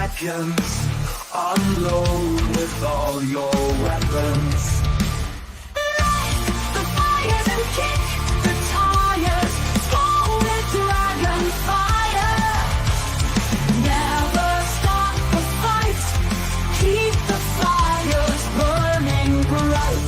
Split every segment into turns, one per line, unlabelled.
seconds. Unload with all your weapons.
Light the fires and kick the tires. Scarlet dragon fire. Never stop the fight. Keep the fires burning bright.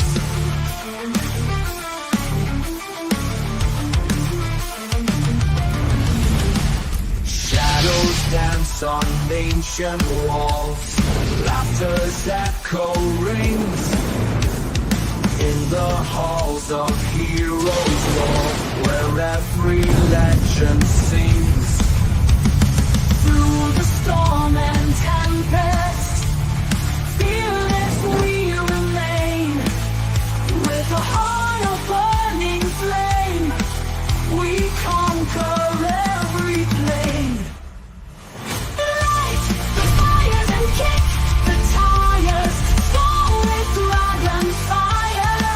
Shadows dance on ancient walls. Laughter's echo rings in the halls of heroes' war, where every legend sings.
Through the storm and tempest, fearless we remain. With a heart of burning flame, we conquer every plane. Light the fires and kick the tires. Scarlet dragon fire.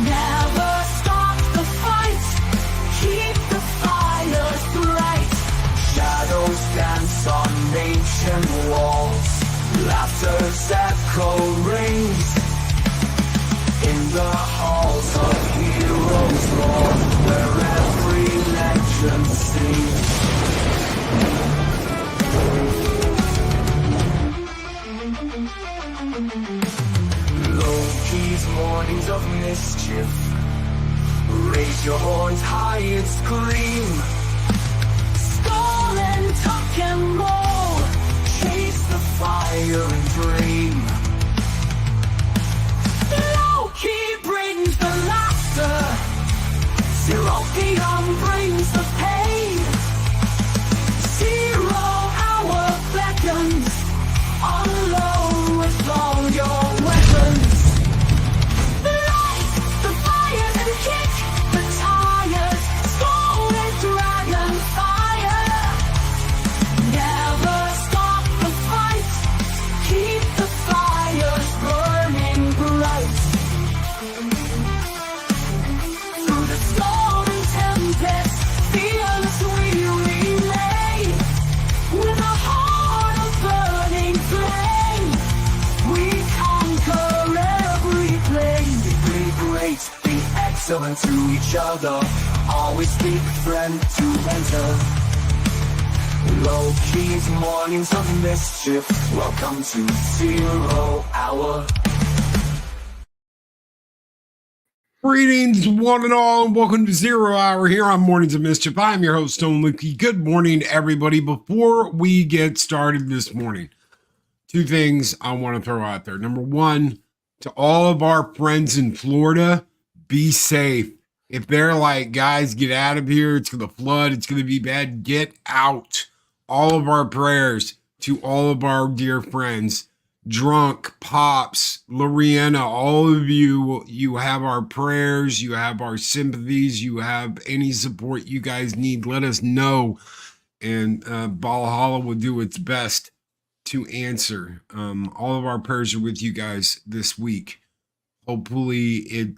Never stop the fight. Keep the fires bright.
Shadows dance on ancient walls. Laughter's echo rings in the halls of heroes' war, where every legend sings. Loki's mornings of mischief. Raise your horns high and scream.
Skull and tuck and roll.
Chase the fire and dream.
Loki brings the laughter. Zeropium brings the pain. ZeroHour beckons. Unload with all your weapons. Light the fires and kick the tires. Scarlet dragon fire. Never stop the fight. Keep the fires burning bright. Through the storm and tempest, fearless we remain. With a heart of burning flame, we conquer every plane.
Be great, be excellent to each other. Always be friend to enter. Loki's mornings of mischief. Welcome to ZeroHour.
Greetings, one and all, and welcome to ZeroHour here on Mornings of Mischief. I'm your host, Stone Loki. Good morning, everybody. Before we get started this morning, two things I want to throw out there. Number one, to all of our friends in Florida, be safe. If they're like, guys, get out of here, it's going to flood, it's going to be bad, get out. All of our prayers to all of our dear friends. Drunk, Pops, Loriana, all of you, you have our prayers, you have our sympathies, you have any support you guys need, let us know. And Valhalla will do its best to answer. All of our prayers are with you guys this week. Hopefully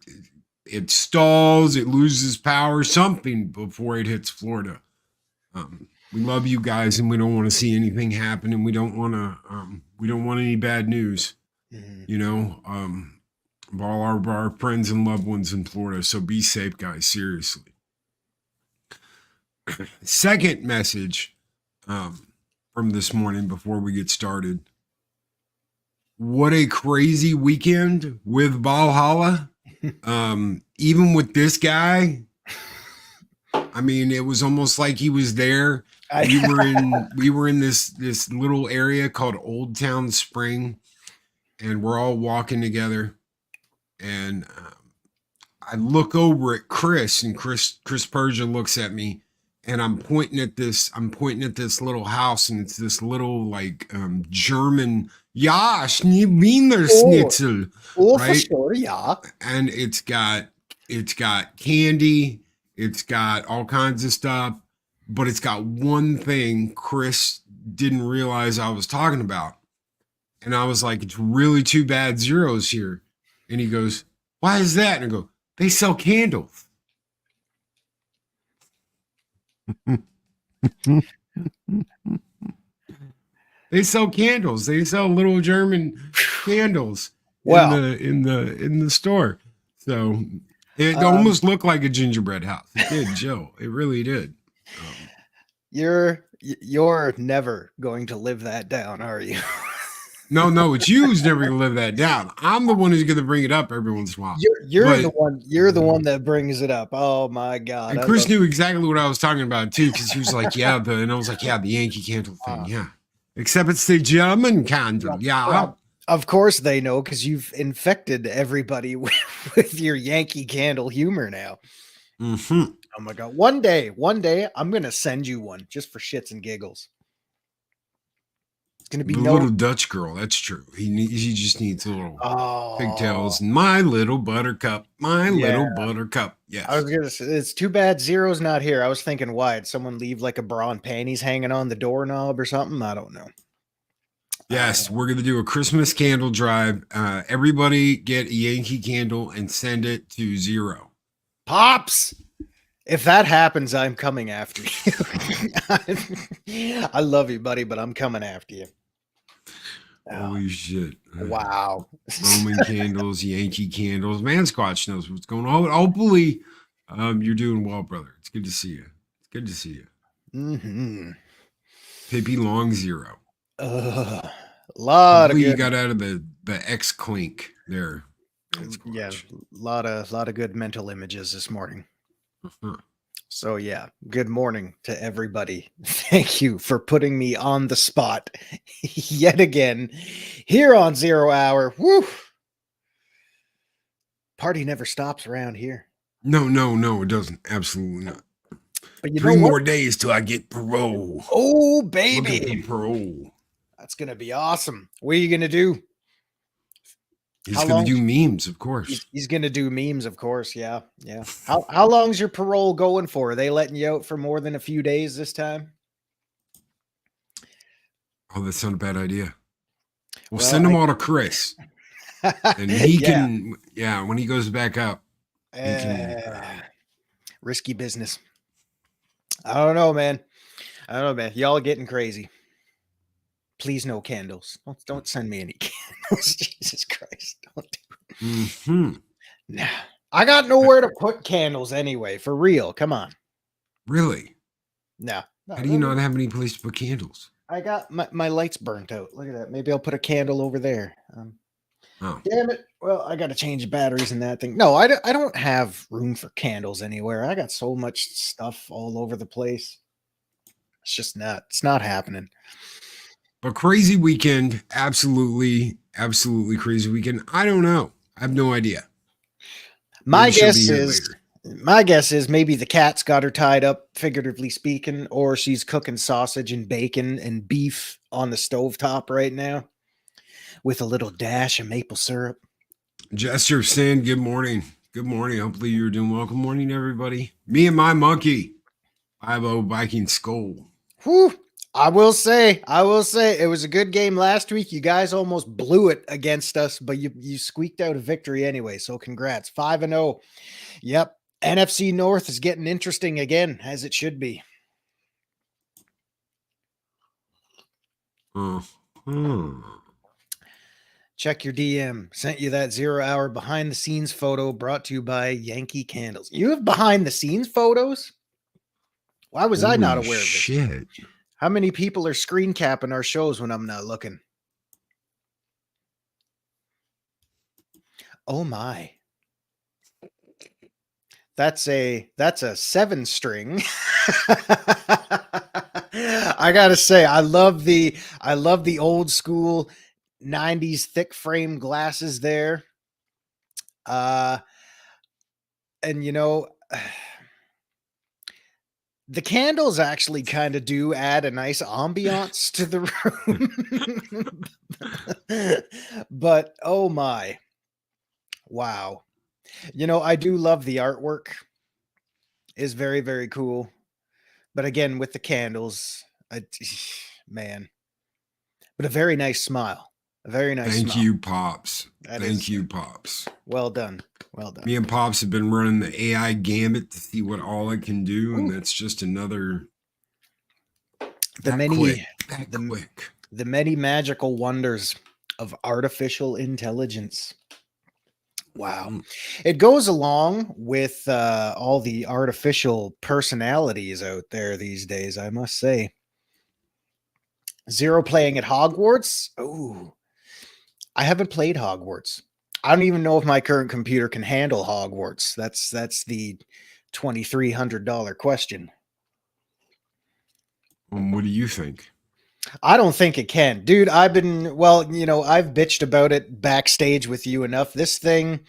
it stalls, it loses power, something before it hits Florida. We love you guys, and we don't want to see anything happen, and we don't want any bad news, you know, of all our friends and loved ones in Florida. So be safe, guys, seriously. Second message from this morning before we get started. What a crazy weekend with Valhalla. Even with this guy, I mean, it was almost like he was there. We were in this little area called Oldtown Spring, and we're all walking together. And I look over at Chris, and Chris Persia looks at me, and I'm pointing at this little house, and it's this little like German, ja, Wiener Schnitzel, right?
For sure, yeah.
And it's got candy, it's got all kinds of stuff, but it's got one thing Chris didn't realize I was talking about. And I was like, it's really too bad Zero's here. And he goes, why is that? And I go, they sell candles. They sell candles. They sell little German candles
Well,
in the store. So it almost looked like a gingerbread house. It did, Joe. It really did.
you're never going to live that down, are you?
No, it's you who's never gonna live that down. I'm the one who's gonna bring it up every once in a while.
You're the one that brings it up. Oh my god.
And Chris knew exactly what I was talking about too, because he was like, "Yeah," and I was like, "Yeah, the Yankee Candle thing, yeah." Except it's the German candle, yeah.
Well, of course they know, because you've infected everybody with your Yankee Candle humor now.
Mm-hmm.
Oh my god. One day, I'm gonna send you one just for shits and giggles. It's gonna be
The little Dutch girl. That's true. He just needs a little pigtails. My little buttercup. My little buttercup. Yes.
I was gonna say, it's too bad Zero's not here. I was thinking, why did someone leave like a bra and panties hanging on the doorknob or something? I don't know.
Yes, we're gonna do a Christmas candle drive. Everybody get a Yankee Candle and send it to Zero.
Pops, if that happens, I'm coming after you. I love you, buddy, but I'm coming after you.
Holy shit.
Wow.
Roman candles, Yankee candles. Man Squatch knows what's going on. Hopefully, you're doing well, brother. It's good to see you. It's good to see you.
Mm-hmm.
Pippi Long Zero.
A lot
Hopefully
of
you got out of the X clink there.
yeah, a lot of good mental images this morning.
Uh-huh.
So yeah, good morning to everybody. Thank you for putting me on the spot yet again here on Zero Hour. Woo! Party never stops around here.
No, it doesn't. Absolutely not.
But you
3
know
more
what?
days till I get parole.
Oh
Look at the
baby,
parole.
that's gonna be awesome. What are you gonna do?
He's
How
going to
long-
do memes, of course.
He's gonna do memes, of course. Yeah. How long's your parole going for? Are they letting you out for more than a few days this time?
Oh, that's not a bad idea. We'll
Well,
send them all to Chris. And he
Yeah.
can, when he goes back up.
Risky business. I don't know, man. Y'all are getting crazy. Please, no candles. Don't send me any candles. Jesus Christ. Don't do it.
Mm-hmm.
Nah. I got nowhere to put candles anyway. For real. Come on.
Really?
No.
How do you not have any place to put candles?
I got my lights burnt out. Look at that. Maybe I'll put a candle over there.
Oh,
Damn it. Well, I got to change batteries in that thing. No, I don't have room for candles anywhere. I got so much stuff all over the place. It's not happening.
but crazy weekend. Absolutely crazy weekend. I don't know. I have no idea.
My
Maybe she'll
guess
be here
is
later.
maybe the cat's got her tied up, figuratively speaking, or she's cooking sausage and bacon and beef on the stovetop right now with a little dash of maple syrup.
Jester saying good morning. Good morning. Hopefully you're doing well. Good morning, everybody. Me and my monkey. 5-0 Viking Skull.
Whew. I will say it was a good game last week. You guys almost blew it against us, but you squeaked out a victory anyway. So congrats. 5-0. Yep. NFC North is getting interesting again, as it should be. Check your DM. Sent you that 0 hour behind the scenes photo brought to you by Yankee Candles. You have behind the scenes photos? Why was I not aware of this?
Shit.
How many people are screen capping our shows when I'm not looking? Oh my. That's a 7-string. I gotta say, I love the old school 90s thick frame glasses there. And you know, the candles actually kind of do add a nice ambiance to the room. But oh my. Wow. You know, I do love the artwork. Is very, very cool. But again, with the candles, man. But a very nice smile. A very nice
Thank
smile.
you, Pops.
That
Thank
is-
you, Pops.
Well done. Well done.
Me and Pops have been running the AI gambit to see what all it can do, and that's just another
The
that
many
quick. That
the-
quick.
The many magical wonders of artificial intelligence. Wow. It goes along with all the artificial personalities out there these days, I must say. Zero playing at Hogwarts. Oh, I haven't played Hogwarts. I don't even know if my current computer can handle Hogwarts. That's the $2,300 question.
What do you think?
I don't think it can. Dude, I've bitched about it backstage with you enough. This thing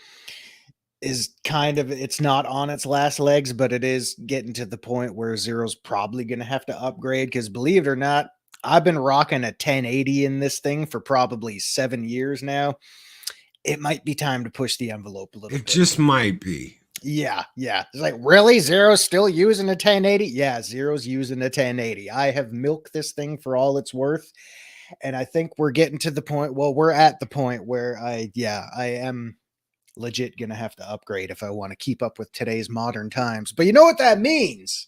is it's not on its last legs, but it is getting to the point where Zero's probably going to have to upgrade because believe it or not, I've been rocking a 1080 in this thing for probably 7 years now. It might be time to push the envelope a little bit.
It just might be.
Yeah. It's like, really? Zero's still using a 1080? Yeah, Zero's using a 1080. I have milked this thing for all it's worth. And I think we're getting to the point. Well, we're at the point where I am legit going to have to upgrade if I want to keep up with today's modern times. But you know what that means?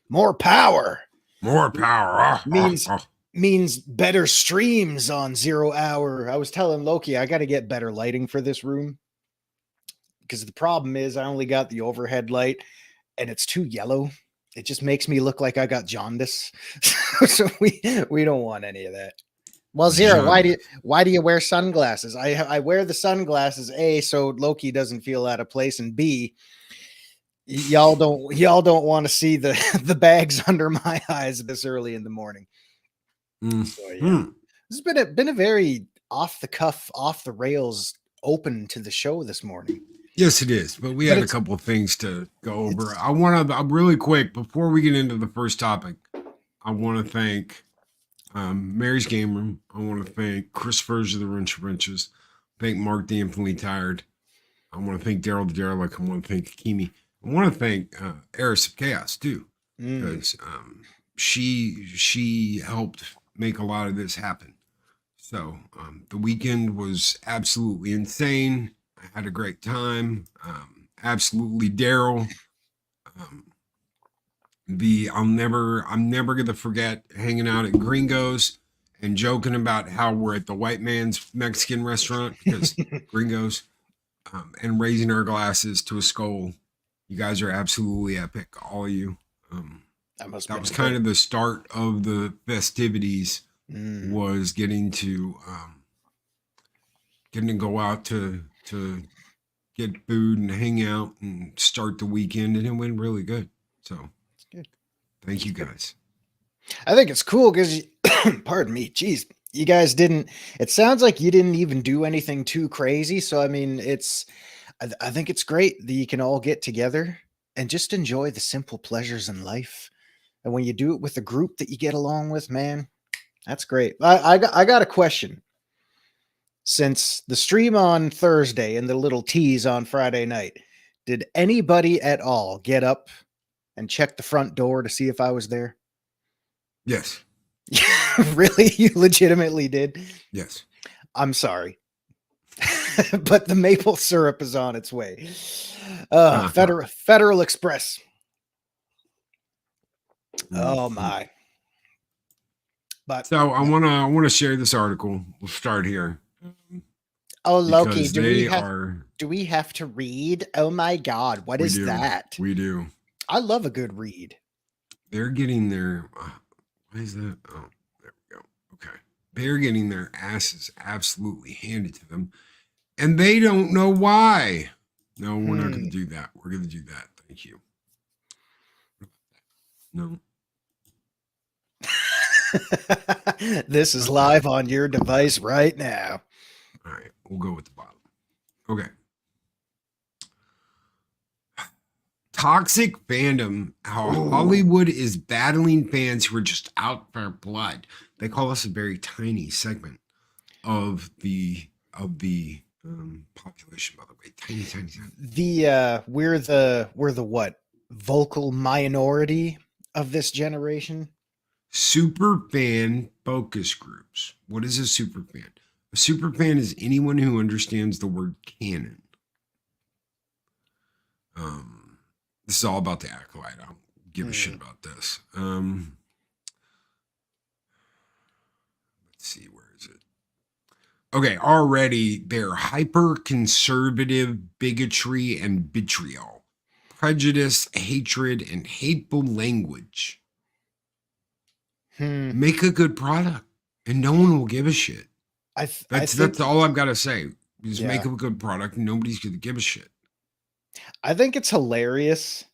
More power.
More power.
Means better streams on ZeroHour. I was telling Loki, I got to get better lighting for this room. Because the problem is I only got the overhead light and it's too yellow. It just makes me look like I got jaundice. So we don't want any of that. Well, Zero, why do you wear sunglasses? I wear the sunglasses, A, so Loki doesn't feel out of place, and B, y'all don't want to see the bags under my eyes this early in the morning. So yeah. This has been a very off the cuff, off the rails open to the show this morning.
Yes, it is. But we had a couple of things to go over. I want to really quick before we get into the first topic. I want to thank Mary's Game Room. I want to thank Chris Furge of the Wrenches. Thank Mark the Infinitely Tired. I want to thank Daryl the Derelict. I want to thank Kimi. I want to thank Eris of Chaos too, because she helped make a lot of this happen. So the weekend was absolutely insane. I had a great time. Absolutely, Daryl. I'm never gonna forget hanging out at Gringos and joking about how we're at the white man's Mexican restaurant because Gringos, and raising our glasses to a skull. You guys are absolutely epic, all of you. That was kind of the start of the festivities. Was getting to go out to get food and hang out and start the weekend, and it went really good. So good. Thank you guys.
I think it's cool because pardon me, geez, you guys it sounds like you didn't even do anything too crazy. So I mean, I think it's great that you can all get together and just enjoy the simple pleasures in life. And when you do it with a group that you get along with, man, that's great. I got a question. Since the stream on Thursday and the little tease on Friday night, did anybody at all get up and check the front door to see if I was there?
Yes.
Really? You legitimately did?
Yes.
I'm sorry. But the maple syrup is on its way. Federal Express. Oh my. But
so I want to share this article. We'll start here.
Oh, Loki, do we have to read? Oh my God, what is that?
We do.
I love a good read.
They're getting their why is that? Oh, there we go. Okay. They're getting their asses absolutely handed to them, and they don't know why. No, we're not going to do that. We're going to do that. Thank you. No.
This is live on your device right now.
All right, we'll go with the bottom. Okay. Toxic fandom, how Hollywood is battling fans who are just out for blood. They call us a very tiny segment of the population, by the way. Tiny.
We're the what? Vocal minority of this generation?
Super fan focus groups. What is a super fan? A super fan is anyone who understands the word canon. This is all about the acolyte. I don't give a shit about this. Let's Okay, already they're hyper conservative bigotry and vitriol, prejudice, hatred, and hateful language. Make a good product, and no one will give a shit.
I
That's
think,
all I've got to say. Just make
yeah,
a good product, and nobody's gonna give a shit.
I think it's hilarious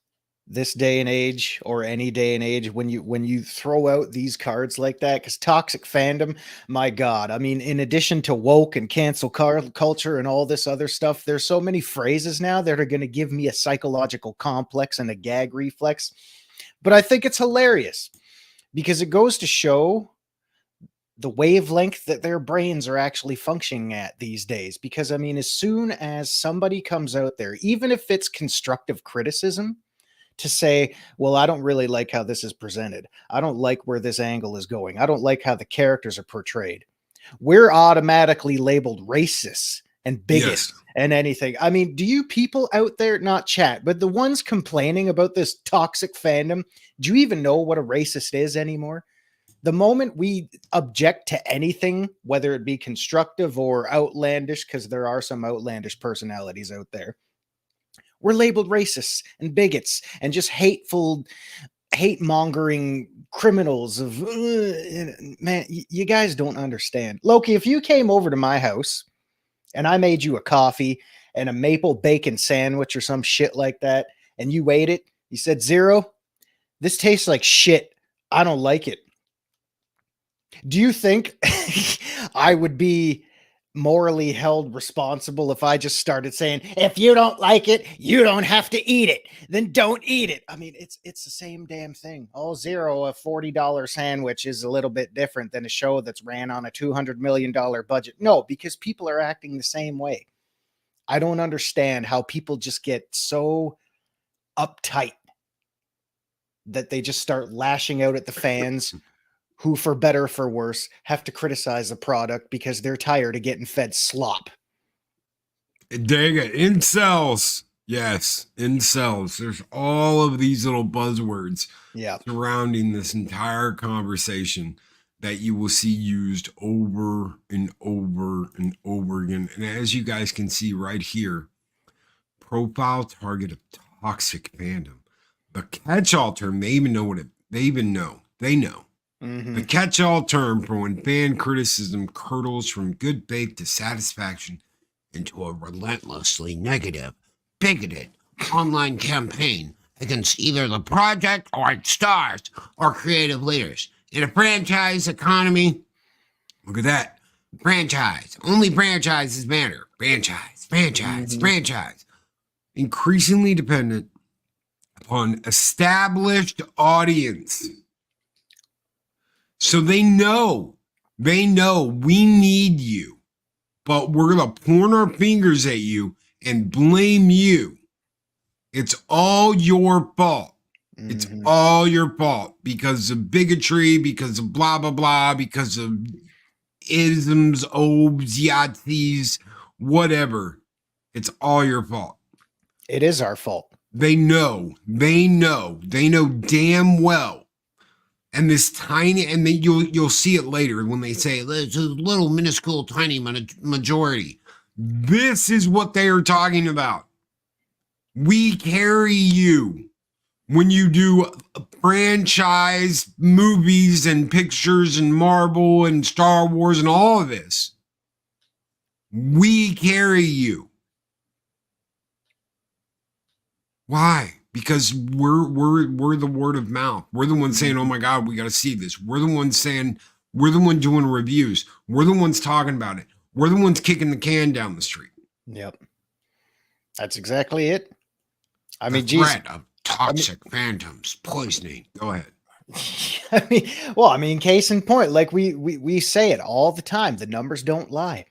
this day and age, or any day and age, when you throw out these cards like that, because toxic fandom, my god, I mean, in addition to woke and cancel culture and all this other stuff, there's so many phrases now that are going to give me a psychological complex and a gag reflex. But I think it's hilarious because it goes to show the wavelength that their brains are actually functioning at these days. Because I mean, as soon as somebody comes out there, even if it's constructive criticism, to say, well, I don't really like how this is presented. I don't like where this angle is going. I don't like how the characters are portrayed. We're automatically labeled racists and bigots
Yes.
and anything. I mean, do you people out there, not chat, but the ones complaining about this toxic fandom, do you even know what a racist is anymore? The moment we object to anything, whether it be constructive or outlandish, because there are some outlandish personalities out there, we're labeled racists and bigots and just hateful, hate mongering criminals of man, you guys don't understand. Loki, if you came over to my house and I made you a coffee and a maple bacon sandwich or some shit like that, and you ate it, you said, Zero, this tastes like shit. I don't like it. Do you think I would be morally held responsible if I just started saying, if you don't like it, you don't have to eat it, then don't eat it? I mean, it's the same damn thing. Oh, Zero, a $40 sandwich is a little bit different than a show that's ran on a $200 million budget. No, because people are acting the same way. I don't understand how people just get so uptight that they just start lashing out at the fans who, for better or for worse, have to criticize the product because they're tired of getting fed slop.
Dang it. Incels. Yes, incels. There's all of these little buzzwords
Yeah.
surrounding this entire conversation that you will see used over and over and over again. And as you guys can see right here, profile target of toxic fandom. The catch-all term, they even know what it, they know. The catch-all term for when fan criticism curdles from good faith to satisfaction into a relentlessly negative, bigoted online campaign against either the project or its stars or creative leaders. In a franchise economy, look at that. Franchise. Only franchises matter. Franchise. Increasingly dependent upon established audience. So they know we need you, but we're going to point our fingers at you and blame you. It's all your fault. It's all your fault because of bigotry, because of blah, blah, blah, because of isms, obes, yahtsees, whatever. It's all your fault.
It is our fault.
They know damn well. And this tiny, and then you'll see it later when they say it's a little minuscule tiny majority. This is what they are talking about. We carry you when you do franchise movies and pictures and Marvel and Star Wars and all of this. We carry you. Why? Because we're the word of mouth. We're the ones saying, "Oh my God, we got to see this." We're the ones saying, we're the one doing reviews. We're the ones talking about it. We're the ones kicking the can down the street.
Yep, that's exactly it. I mean,
the threat of toxic phantoms poisoning. Go ahead.
I mean, case in point, like we say it all the time. The numbers don't lie.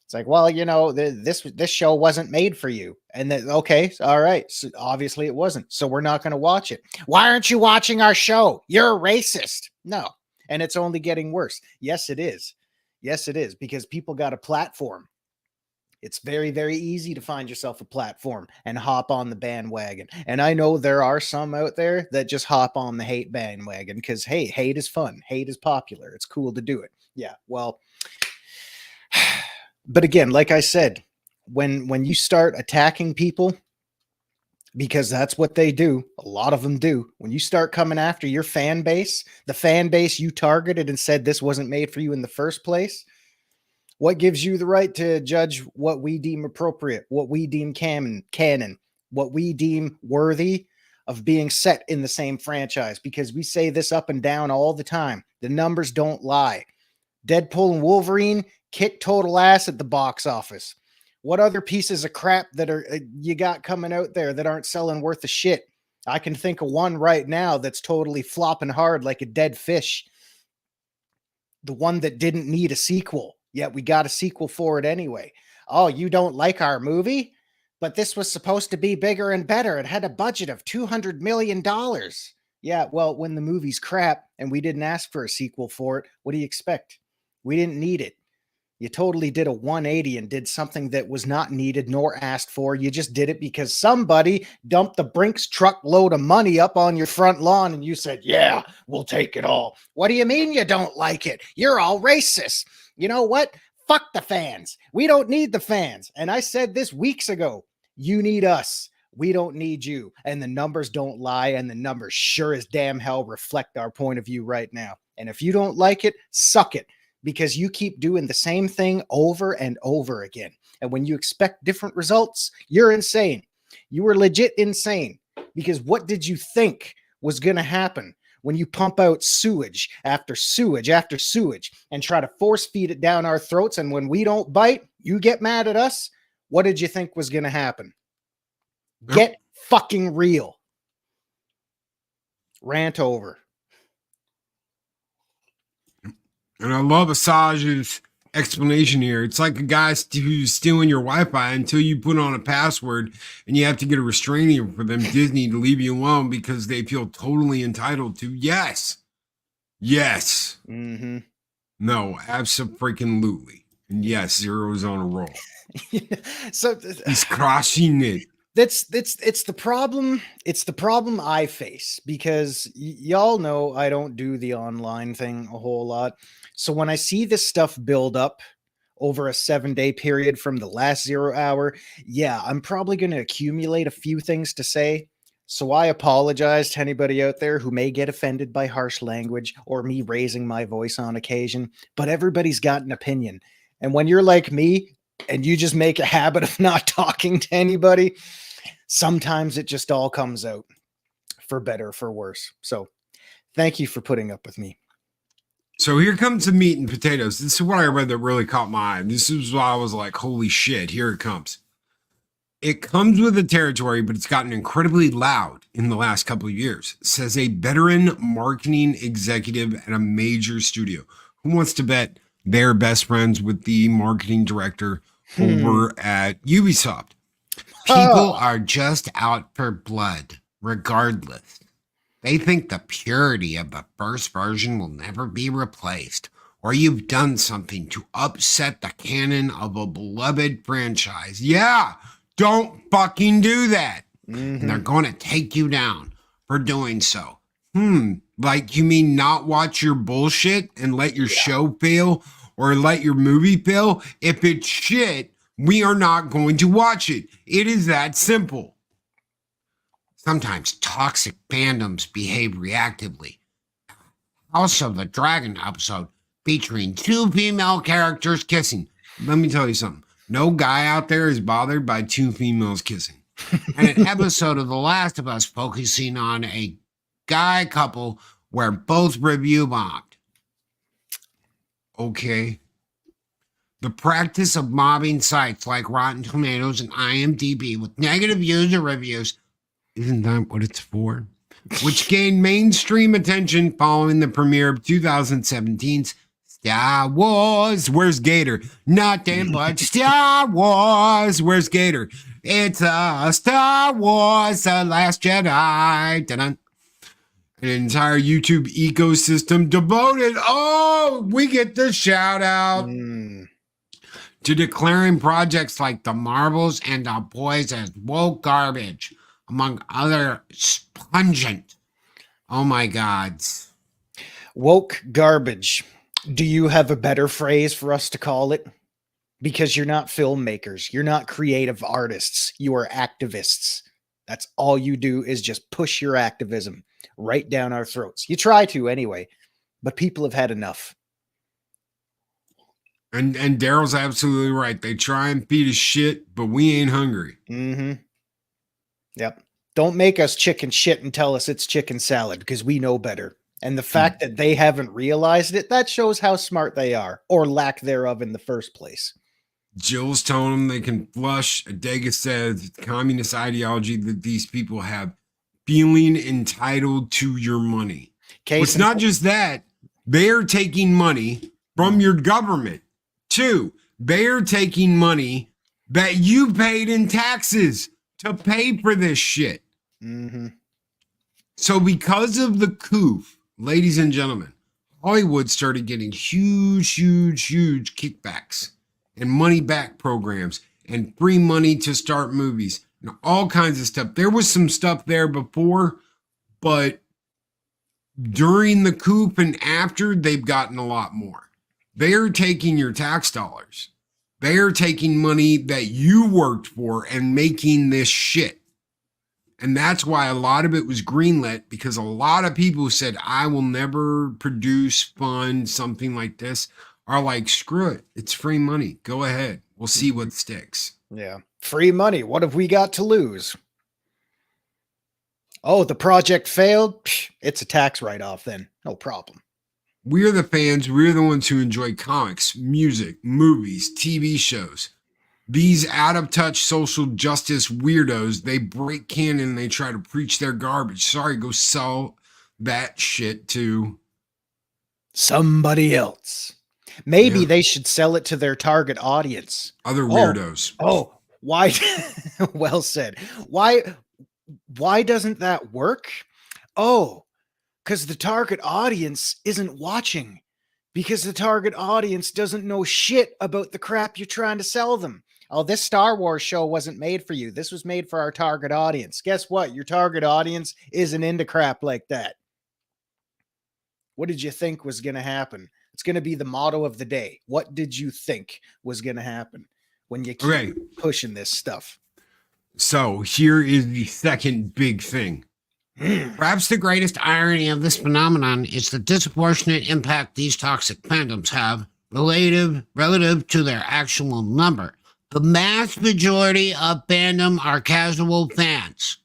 It's like, well, you know, this show wasn't made for you. And then, okay, all right. So obviously it wasn't. So we're not going to watch it. Why aren't you watching our show? You're a racist. No. And it's only getting worse. Yes, it is. Yes, it is. Because people got a platform. It's very, very easy to find yourself a platform and hop on the bandwagon. And I know there are some out there that just hop on the hate bandwagon because, hey, hate is fun. Hate is popular. It's cool to do it. Yeah, well, But again, like I said, when you start attacking people, because that's what they do, a lot of them do. When you start coming after your fan base, the fan base you targeted and said this wasn't made for you in the first place, what gives you the right to judge what we deem appropriate, what we deem canon, what we deem worthy of being set in the same franchise? Because we say this up and down all the time. The numbers don't lie. Deadpool and Wolverine kick total ass at the box office. What other pieces of crap that are you got coming out there that aren't selling worth a shit? I can think of one right now that's totally flopping hard like a dead fish. The one that didn't need a sequel, yet we got a sequel for it anyway. Oh, you don't like our movie? But this was supposed to be bigger and better. It had a budget of $200 million. Yeah, well, when the movie's crap and we didn't ask for a sequel for it, what do you expect? We didn't need it. You totally did a 180 and did something that was not needed nor asked for. You just did it because somebody dumped the Brinks truckload of money up on your front lawn and you said, yeah, we'll take it all. What do you mean you don't like it? You're all racist. You know what? Fuck the fans. We don't need the fans. And I said this weeks ago. You need us. We don't need you. And the numbers don't lie. And the numbers sure as damn hell reflect our point of view right now. And if you don't like it, suck it. Because you keep doing the same thing over and over again. And when you expect different results, you're insane. You were legit insane. Because what did you think was going to happen when you pump out sewage after sewage after sewage and try to force feed it down our throats? And when we don't bite, you get mad at us? What did you think was going to happen? Get fucking real. Rant over.
And I love Asaj's explanation here. It's like a guy who's stealing your Wi-Fi until you put on a password and you have to get a restraining order for them, Disney, to leave you alone because they feel totally entitled to. Yes.
Mm-hmm.
No, absolutely. And yes, Zero's on a roll.
So
he's crushing it.
It's the problem. It's the problem I face because y'all know I don't do the online thing a whole lot. So when I see this stuff build up over a 7-day period from the last 0 hour, yeah, I'm probably going to accumulate a few things to say. So I apologize to anybody out there who may get offended by harsh language or me raising my voice on occasion, but everybody's got an opinion. And when you're like me and you just make a habit of not talking to anybody, sometimes it just all comes out for better, for worse. So thank you for putting up with me.
So here comes the meat and potatoes. This is what I read that really caught my eye. This is why I was like, holy shit, here it comes. It comes with the territory, but it's gotten incredibly loud in the last couple of years, says a veteran marketing executive at a major studio. Who wants to bet they're best friends with the marketing director over at Ubisoft? People are just out for blood, regardless. They think the purity of the first version will never be replaced, or you've done something to upset the canon of a beloved franchise. Yeah, don't fucking do that. Mm-hmm. And they're going to take you down for doing so. Like you mean not watch your bullshit and let your show fail or let your movie fail? If it's shit, we are not going to watch it. It is that simple. Sometimes toxic fandoms behave reactively. House of the Dragon episode featuring 2 female characters kissing. Let me tell you something. No guy out there is bothered by 2 females kissing. And an episode of The Last of Us focusing on a guy couple where both review bombed. Okay. The practice of mobbing sites like Rotten Tomatoes and IMDb with negative user reviews, isn't that what it's for? Which gained mainstream attention following the premiere of 2017's Star Wars, Where's Gator? Nothing but Star Wars, Where's Gator? It's a Star Wars, The Last Jedi. Dun-dun. An entire YouTube ecosystem devoted, we get the shout out, to declaring projects like The Marvels and The Boys as woke garbage, among other pungent, oh my gods.
Woke garbage. Do you have a better phrase for us to call it? because you're not filmmakers. You're not creative artists. You are activists. That's all you do is just push your activism right down our throats. You try to anyway, but people have had enough.
And Daryl's absolutely right. They try and feed us shit, but we ain't hungry.
Mm-hmm. Yep. Don't make us chicken shit and tell us it's chicken salad because we know better. And the fact that they haven't realized it, that shows how smart they are, or lack thereof in the first place.
Jill's telling them they can flush. Adega says communist ideology that these people have, feeling entitled to your money. It's not just that. They're taking money from your government. Two, they're taking money that you paid in taxes to pay for this shit.
Mm-hmm.
So because of the coup, ladies and gentlemen, Hollywood started getting huge kickbacks and money back programs and free money to start movies and all kinds of stuff. There was some stuff there before, but during the coup and after, they've gotten a lot more. They're taking your tax dollars. They're taking money that you worked for and making this shit. And that's why a lot of it was greenlit, because a lot of people who said, I will never produce, fund something like this, are like, screw it. It's free money. Go ahead. We'll see what sticks.
Yeah. Free money. What have we got to lose? Oh, the project failed? Psh, it's a tax write-off then. No problem.
We're the fans. We're the ones who enjoy comics, music, movies, TV shows. These out-of-touch social justice weirdos, they break canon and they try to preach their garbage. Sorry, go sell that shit to
somebody else. Maybe they should sell it to their target audience.
Other weirdos.
Oh, why? Well said. Why doesn't that work? Oh, because the target audience isn't watching, because the target audience doesn't know shit about the crap you're trying to sell them. Oh, this Star Wars show wasn't made for you. This was made for our target audience. Guess what? Your target audience isn't into crap like that. What did you think was going to happen? It's going to be the motto of the day. What did you think was going to happen when you keep pushing this stuff?
So here is the second big thing.
Perhaps the greatest irony of this phenomenon is the disproportionate impact these toxic fandoms have relative to their actual number. The vast majority of fandom are casual fans.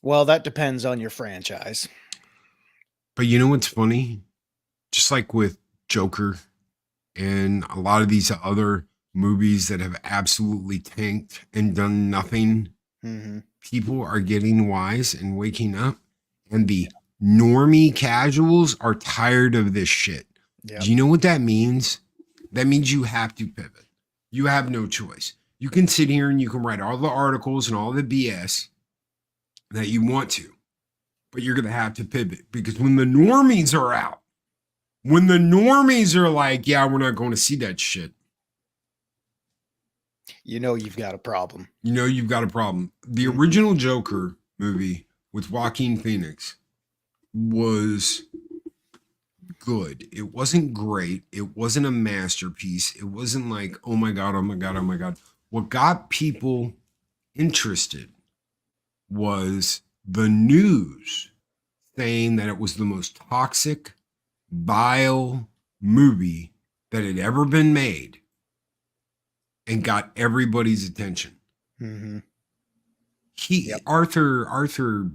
Well, that depends on your franchise.
But you know what's funny? Just like with Joker and a lot of these other movies that have absolutely tanked and done nothing, people are getting wise and waking up, and the normie casuals are tired of this shit. Yep. Do you know what that means? That means you have to pivot. You have no choice. You can sit here and you can write all the articles and all the BS that you want to, but you're going to have to pivot, because when the normies are out, when the normies are like, yeah, we're not going to see that shit,
you know you've got a problem.
You know you've got a problem. The original Joker movie with Joaquin Phoenix was good. It wasn't great. It wasn't a masterpiece. It wasn't like, oh my God, oh my God, oh my God. What got people interested was the news saying that it was the most toxic, vile movie that had ever been made, and got everybody's attention. Arthur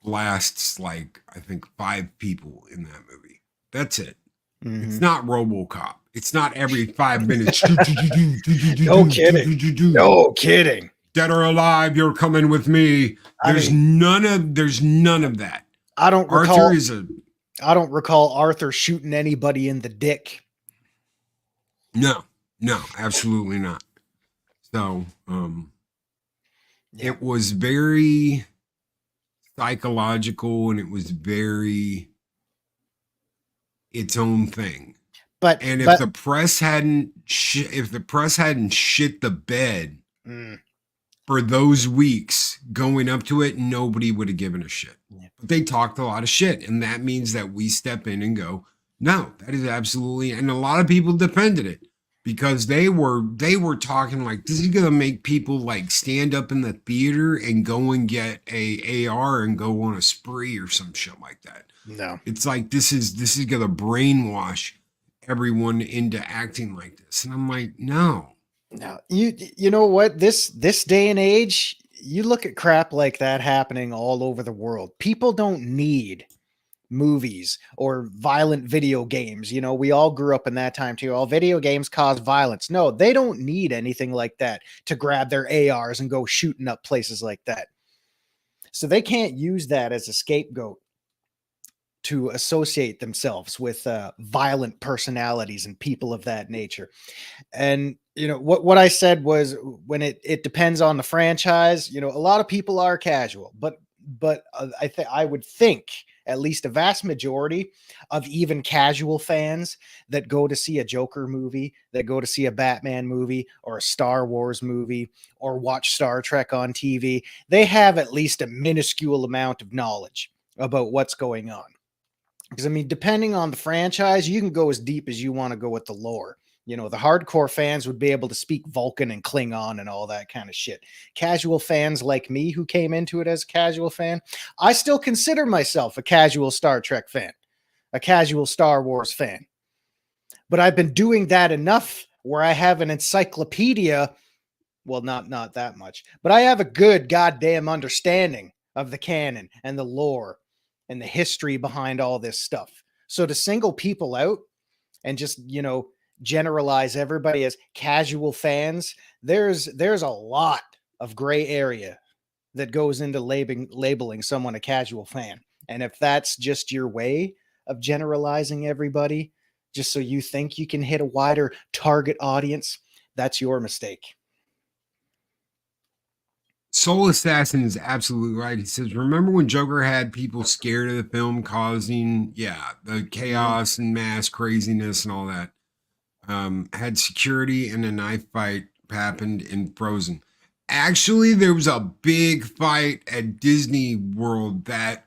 blasts like, I think 5 people in that movie. That's it. It's not RoboCop. It's not every 5 minutes.
No kidding. No kidding.
Dead or alive, you're coming with me. There's none of that.
I don't recall Arthur shooting anybody in the dick.
No, absolutely not. So, it was very psychological, and it was very its own thing. And if the press hadn't shit the bed for those weeks going up to it, nobody would have given a shit. But they talked a lot of shit, and that means that we step in and go, No, that is absolutely, and a lot of people defended it because they were talking like this is gonna make people like stand up in the theater and go and get a AR and go on a spree or some shit like that.
No.
It's like this is gonna brainwash everyone into acting like this, and I'm like, no.
No. You know what? This day and age, you look at crap like that happening all over the world. People don't need movies or violent video games. You know, we all grew up in that time too. All video games cause violence. No, they don't need anything like that to grab their ARs and go shooting up places like that. So they can't use that as a scapegoat to associate themselves with violent personalities and people of that nature. And you know what I said was when it depends on the franchise. You know, a lot of people are casual, but I would think at least a vast majority of even casual fans that go to see a Joker movie, that go to see a Batman movie or a Star Wars movie or watch Star Trek on TV, they have at least a minuscule amount of knowledge about what's going on. Because I mean, depending on the franchise, you can go as deep as you want to go with the lore. You know, the hardcore fans would be able to speak Vulcan and Klingon and all that kind of shit. Casual fans like me who came into it as a casual fan, I still consider myself a casual Star Trek fan, a casual Star Wars fan. But I've been doing that enough where I have an encyclopedia. Well, not that much, but I have a good goddamn understanding of the canon and the lore and the history behind all this stuff. So to single people out and just, you know, generalize everybody as casual fans, there's a lot of gray area that goes into labeling someone a casual fan. And if that's just your way of generalizing everybody, just so you think you can hit a wider target audience, that's your mistake.
Soul Assassin is absolutely right. He says, remember when Joker had people scared of the film causing, the chaos and mass craziness and all that? Had security and a knife fight happened in Frozen. Actually, there was a big fight at Disney World that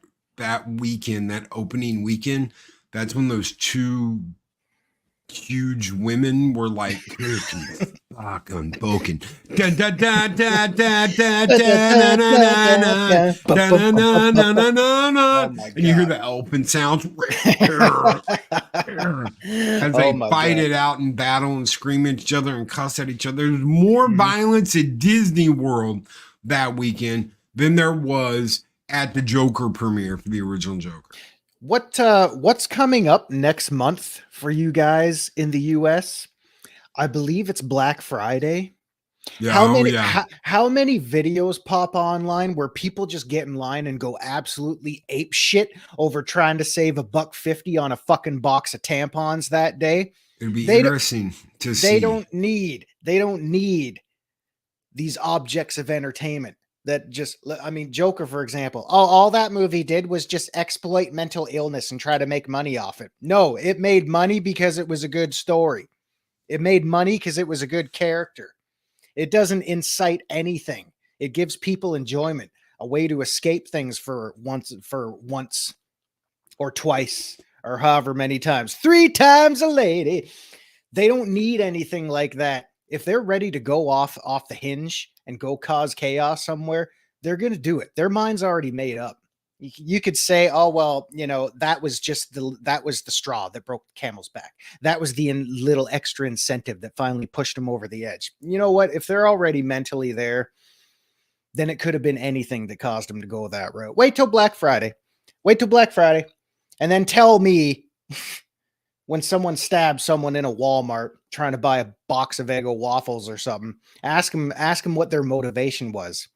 weekend, that opening weekend. That's when those two huge women were like, fuck unbroken. And you hear the elephant sounds as they fight it out and battle and scream at each other and cuss at each other. There's more violence at Disney World that weekend than there was at the Joker premiere for the original Joker.
What's coming up next month for you guys in the US? I believe it's Black Friday.
Yeah,
how many videos pop online where people just get in line and go absolutely ape shit over trying to save $1.50 on a fucking box of tampons that day?
It'd be interesting to see.
They don't need these objects of entertainment. That just, I mean, Joker, for example, all that movie did was just exploit mental illness and try to make money off it. No, it made money because it was a good story. It made money because it was a good character. It doesn't incite anything. It gives people enjoyment, a way to escape things for once or twice or however many times. 3 times a lady. They don't need anything like that. If they're ready to go off the hinge and go cause chaos somewhere, they're going to do it. Their mind's already made up. You could say, oh, well, you know, that was the straw that broke the camel's back. That was the little extra incentive that finally pushed them over the edge. You know what? If they're already mentally there, then it could have been anything that caused them to go that route. Wait till Black Friday. And then tell me when someone stabs someone in a Walmart trying to buy a box of Eggo waffles or something, ask them what their motivation was.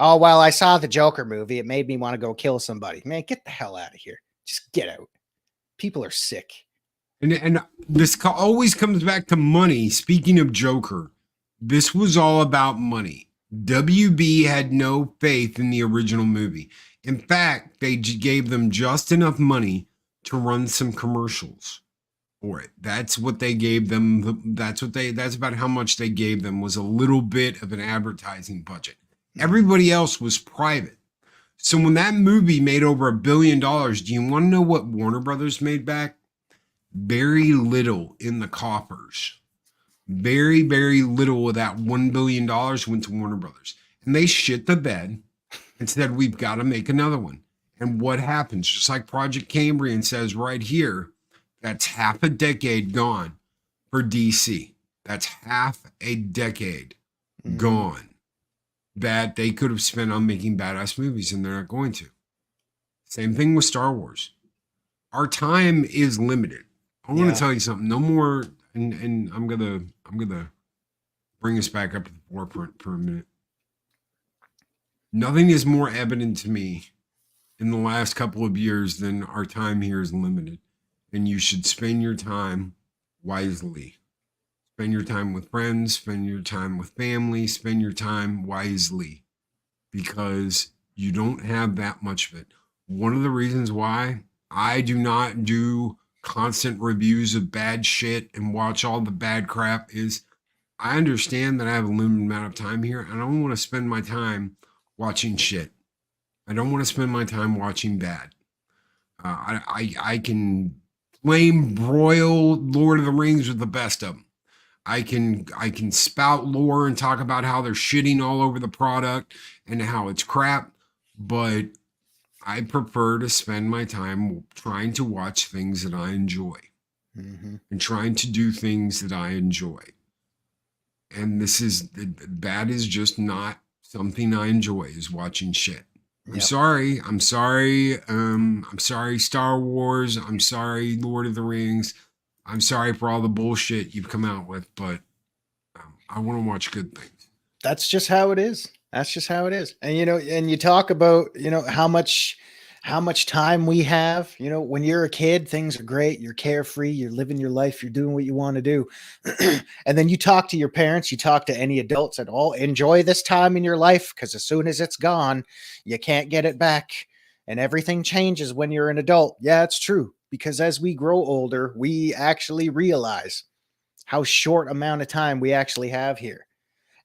Oh, well, I saw the Joker movie. It made me want to go kill somebody. Man, get the hell out of here. Just get out. People are sick.
And this always comes back to money. Speaking of Joker, this was all about money. WB had no faith in the original movie. In fact, they gave them just enough money to run some commercials for it. That's what they gave them. That's about how much they gave them, was a little bit of an advertising budget. Everybody else was private. So when that movie made over $1 billion, do you want to know what Warner Brothers made back? very little in the coffers. Very, very little of that $1 billion went to Warner Brothers. And they shit the bed and said, we've got to make another one. And what happens? Just like Project Cambrian says right here, that's half a decade gone for DC. That's half a decade gone that they could have spent on making badass movies, and they're not going to. Same thing with Star Wars. Our time is limited. I want to tell you something. No more, and I'm gonna bring us back up to the forefront for a minute. Nothing is more evident to me in the last couple of years than our time here is limited, and you should spend your time wisely. Spend your time with friends, spend your time with family, spend your time wisely, because you don't have that much of it. One of the reasons why I do not do constant reviews of bad shit and watch all the bad crap is I understand that I have a limited amount of time here. I don't want to spend my time watching shit. I don't want to spend my time watching bad. I can flame broil Lord of the Rings with the best of them. I can spout lore and talk about how they're shitting all over the product and how it's crap, but I prefer to spend my time trying to watch things that I enjoy and trying to do things that I enjoy. And that is just not something I enjoy, is watching shit. I'm sorry. I'm sorry, Star Wars. I'm sorry, Lord of the Rings. I'm sorry for all the bullshit you've come out with, but I want to watch good things.
That's just how it is. That's just how it is. And, and you talk about, how much time we have. When you're a kid, things are great. You're carefree. You're living your life. You're doing what you want to do. And then you talk to your parents, you talk to any adults at all, enjoy this time in your life, because as soon as it's gone, you can't get it back. And everything changes when you're an adult. Yeah, it's true. Because as we grow older, we actually realize how short amount of time we actually have here.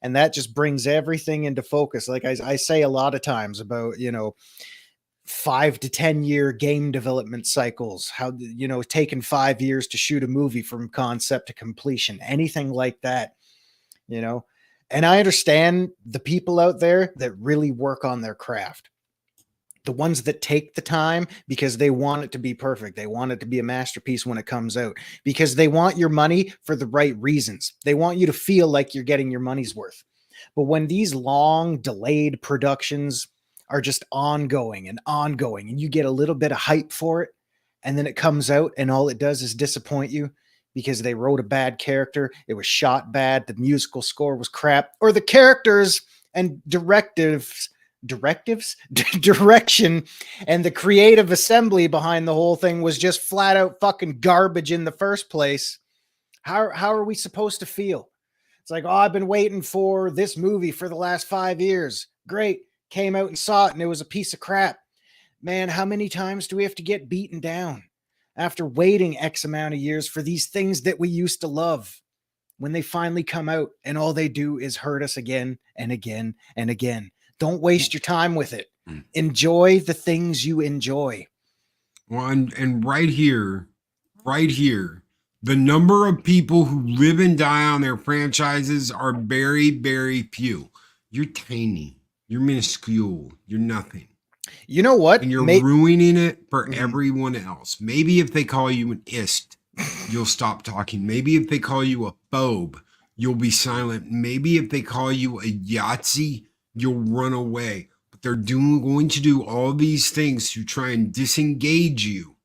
And that just brings everything into focus. Like I say a lot of times about, 5 to 10 year game development cycles, how, taking 5 years to shoot a movie from concept to completion, anything like that, and I understand the people out there that really work on their craft. The ones that take the time because they want it to be perfect. They want it to be a masterpiece when it comes out, because they want your money for the right reasons. They want you to feel like you're getting your money's worth. But when these long delayed productions are just ongoing, and you get a little bit of hype for it, and then it comes out and all it does is disappoint you because they wrote a bad character, it was shot bad, the musical score was crap, or the characters and direction and the creative assembly behind the whole thing was just flat out fucking garbage in the first place. How are we supposed to feel? It's like, oh, I've been waiting for this movie for the last 5 years. Great. Came out and saw it and it was a piece of crap. Man, how many times do we have to get beaten down after waiting X amount of years for these things that we used to love, when they finally come out and all they do is hurt us again and again and again? Don't waste your time with it. Enjoy the things you enjoy.
Well, and right here, the number of people who live and die on their franchises are very, very few. You're tiny. You're minuscule. You're nothing.
You know what?
And you're ruining it for everyone else. Maybe if they call you an ist, you'll stop talking. Maybe if they call you a phobe, you'll be silent. Maybe if they call you a Yahtzee, you'll run away. But they're going to do all these things to try and disengage you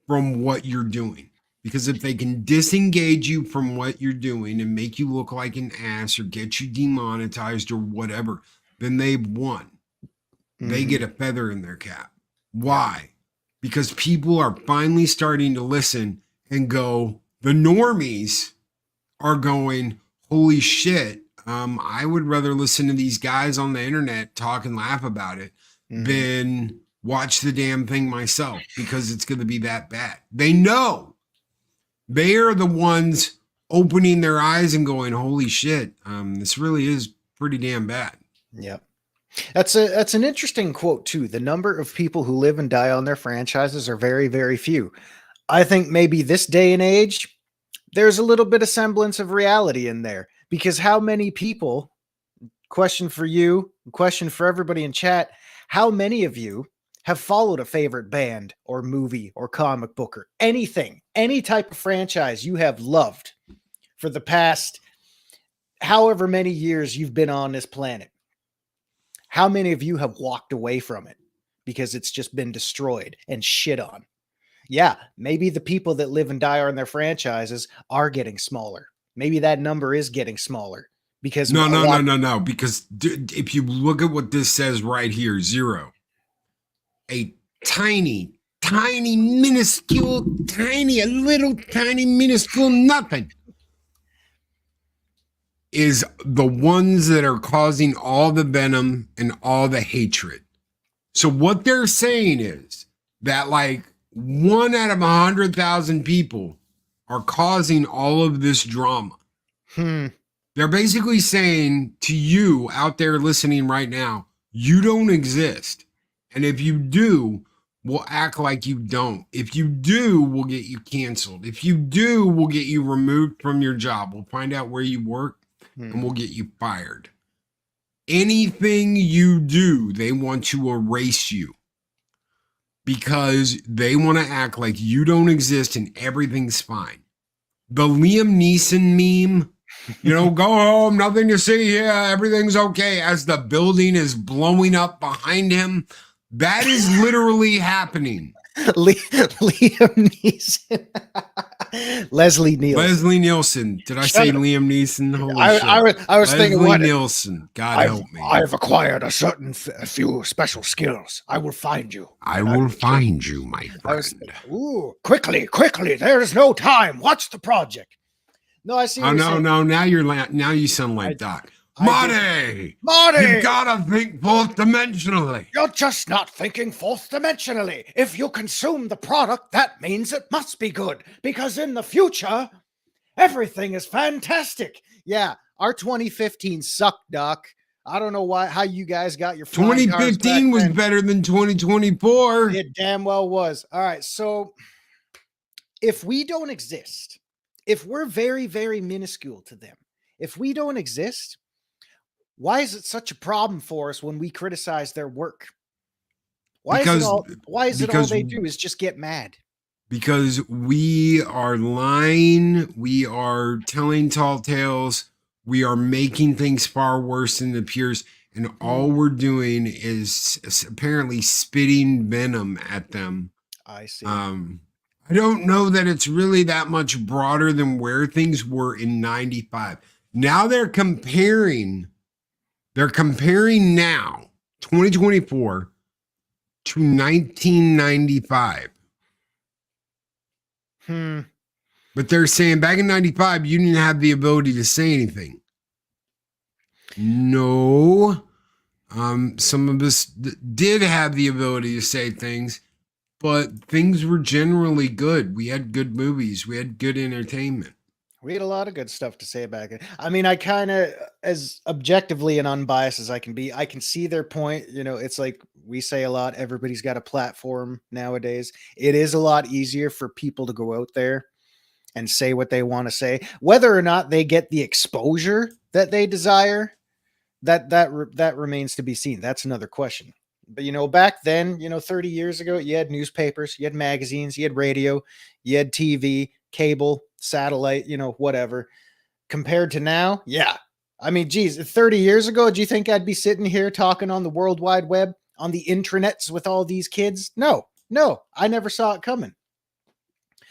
from what you're doing. Because if they can disengage you from what you're doing and make you look like an ass or get you demonetized or whatever, then they've won. They get a feather in their cap. Why? Because people are finally starting to listen and go, the normies are going, holy shit, I would rather listen to these guys on the internet talk and laugh about it than watch the damn thing myself, because it's going to be that bad. They know. They are the ones opening their eyes and going, holy shit, this really is pretty damn bad.
Yep. That's an interesting quote too. The number of people who live and die on their franchises are very, very few. I think maybe this day and age, there's a little bit of semblance of reality in there, because how many people, question for you, question for everybody in chat, how many of you have followed a favorite band or movie or comic book or anything, any type of franchise you have loved for the past however many years you've been on this planet? How many of you have walked away from it because it's just been destroyed and shit on? Yeah, maybe the people that live and die on their franchises are getting smaller. Maybe that number is getting smaller because
No. Because if you look at what this says right here, zero, a tiny, minuscule, a little tiny, minuscule nothing is the ones that are causing all the venom and all the hatred. So what they're saying is that like 1 out of 100,000 people are causing all of this drama. They're basically saying to you out there listening right now, you don't exist. And if you do, we'll act like you don't. If you do, we'll get you canceled. If you do, we'll get you removed from your job. We'll find out where you work and we'll get you fired. Anything you do, they want to erase you because they want to act like you don't exist and everything's fine. The Liam Neeson meme, go home, nothing to see here, everything's okay, as the building is blowing up behind him. That is literally happening.
Liam Neeson. Leslie Nielsen. Did I say Liam Neeson? Holy shit.
I was thinking what? Nielsen. God help me.
I've acquired a few special skills. I will find you.
I will find you, my friend.
Quickly. There is no time. Watch the project.
No, I see.
Oh, no. Now you sound like Doc. Marty! You gotta think fourth dimensionally.
You're just not thinking fourth dimensionally. If you consume the product, that means it must be good. Because in the future, everything is fantastic.
Yeah, our 2015 sucked, Doc. I don't know how you guys got your
2015 was better than 2024.
It damn well was. All right, so if we don't exist, if we're very, very minuscule to them, if we don't exist, why is it such a problem for us when we criticize their work? Why is it all they do is just get mad?
Because we are lying, we are telling tall tales, we are making things far worse than it appears, and all we're doing is apparently spitting venom at them.
I see.
I don't know that it's really that much broader than where things were in 95. Now they're comparing now 2024 to 1995. But they're saying back in 95, you didn't have the ability to say anything. No. Some of us did have the ability to say things, but things were generally good. We had good movies. We had good entertainment.
We had a lot of good stuff to say back then. I mean, I kind of, as objectively and unbiased as I can be, I can see their point. It's like we say a lot, everybody's got a platform nowadays. It is a lot easier for people to go out there and say what they want to say. Whether or not they get the exposure that they desire, that remains to be seen. That's another question. But, back then, 30 years ago, you had newspapers, you had magazines, you had radio, you had TV, cable, satellite, whatever. Compared to now, yeah. I mean, geez, 30 years ago, do you think I'd be sitting here talking on the World Wide Web, on the intranets with all these kids? No, I never saw it coming.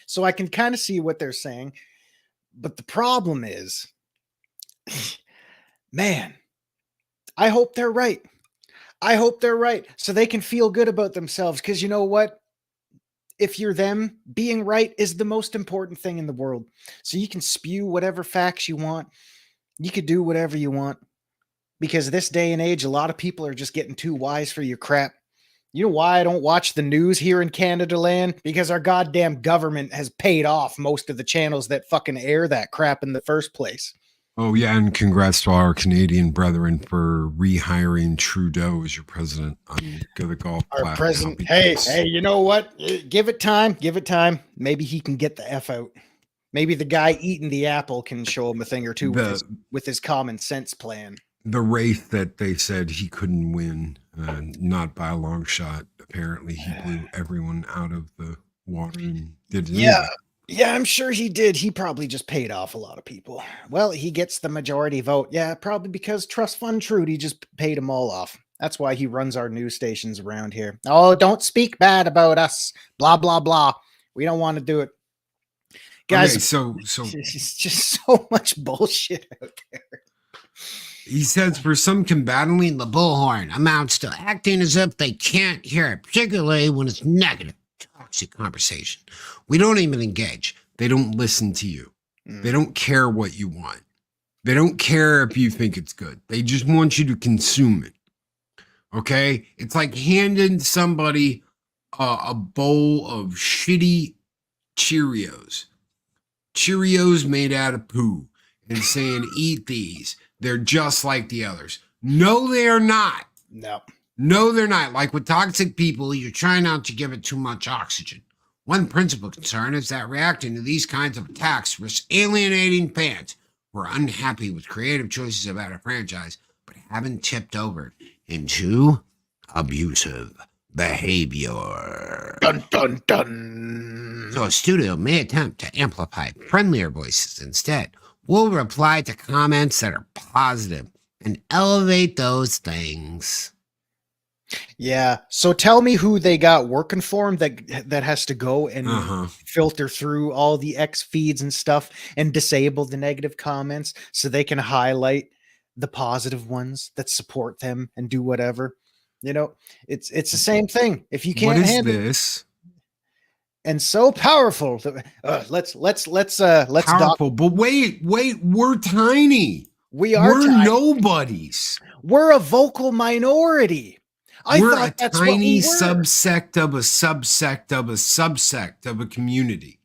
So I can kind of see what they're saying. But the problem is, man, I hope they're right. So they can feel good about themselves. Because you know what? If you're them, being right is the most important thing in the world. So you can spew whatever facts you want. You could do whatever you want. Because this day and age, a lot of people are just getting too wise for your crap. You know why I don't watch the news here in Canada land? Because our goddamn government has paid off most of the channels that fucking air that crap in the first place.
Oh, yeah, and congrats to our Canadian brethren for rehiring Trudeau as your president. Go to the golf
Our
clap.
president.
Copy
Hey,
paste.
hey, you know what? Give it time. Give it time. Maybe he can get the F out. Maybe the guy eating the apple can show him a thing or two with his common sense plan.
The race that they said he couldn't win, not by a long shot. Apparently, he blew everyone out of the water and did it anyway.
Yeah, I'm sure he did. He probably just paid off a lot of people. Well, he gets the majority vote. Yeah, probably because Trust Fund Trudy just paid them all off. That's why he runs our news stations around here. Oh, don't speak bad about us. Blah, blah, blah. We don't want to do it. Guys,
Okay, so
it's just so much bullshit out there.
he says for some
Battling the bullhorn amounts to acting as if they can't hear it, particularly when it's negative, toxic conversation.
we don't even engage. They don't listen to you. They don't care what you want. They don't care if you think it's good. They just want you to consume it. Okay? It's like handing somebody a bowl of shitty Cheerios. Cheerios made out of poo and saying, eat these. They're just like the others. No, they are not. No, they're not. Like with toxic people, you try not to give it too much oxygen. One principal concern is that reacting to these kinds of attacks risks alienating fans who are unhappy with creative choices about a franchise, but haven't tipped over into abusive behavior.
Dun, dun, dun.
So a studio may attempt to amplify friendlier voices instead. We'll reply to comments that are positive and elevate those things.
Yeah. So tell me who they got working for him that has to go and filter through all the X feeds and stuff and disable the negative comments so they can highlight the positive ones that support them and do whatever. You know, it's the same thing. If you can't handle
this?
And so powerful. Let's
powerful. But wait, we're tiny.
We're
tiny. Nobodies.
We're a vocal minority.
We're a tiny subsect of a subsect of a subsect of a community.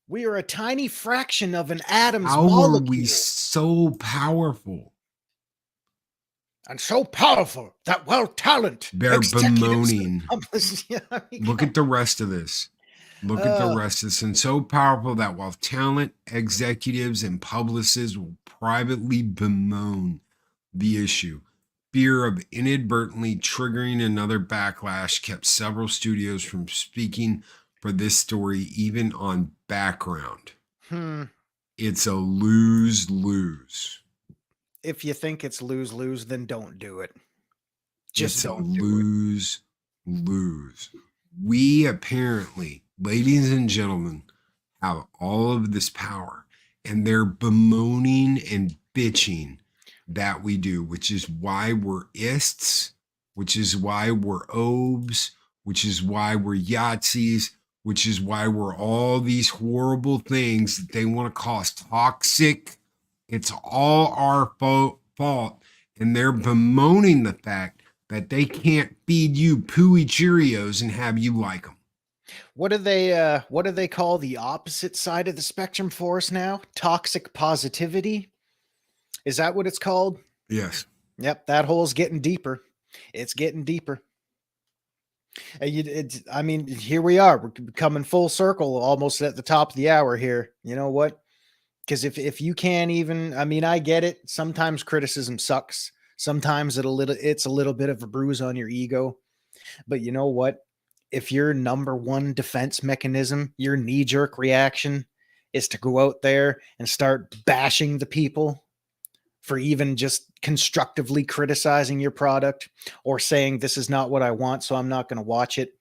We are a tiny fraction of an atom's
How
molecule.
are we so powerful?
And so powerful that talent.
They're bemoaning. Look
at
the rest of this. Look at the rest of this. And so powerful that while talent, executives, and publicists will privately bemoan the issue, fear of inadvertently triggering another backlash kept several studios from speaking for this story, even on background. It's a lose-lose.
If you think it's lose-lose, then don't do it.
Just don't lose. We apparently, ladies and gentlemen, have all of this power, and they're bemoaning and bitching that we do, which is why we're ists, which is why we're obes, which is why we're Yahtzees, which is why we're all these horrible things that they want to call us toxic. It's all our fault, and they're bemoaning the fact that they can't feed you pooey Cheerios and have you like them.
What do they call the opposite side of the spectrum for us now? Toxic positivity? Is that what it's called?
Yes.
Yep, that hole's getting deeper. It's getting deeper. I mean, here we are. We're coming full circle, almost at the top of the hour here. You know what? Because if you can't even, I mean, I get it. Sometimes criticism sucks. Sometimes it's a little bit of a bruise on your ego. But you know what? If your number one defense mechanism, your knee-jerk reaction is to go out there and start bashing the people for even just constructively criticizing your product or saying this is not what I want, so I'm not going to watch it.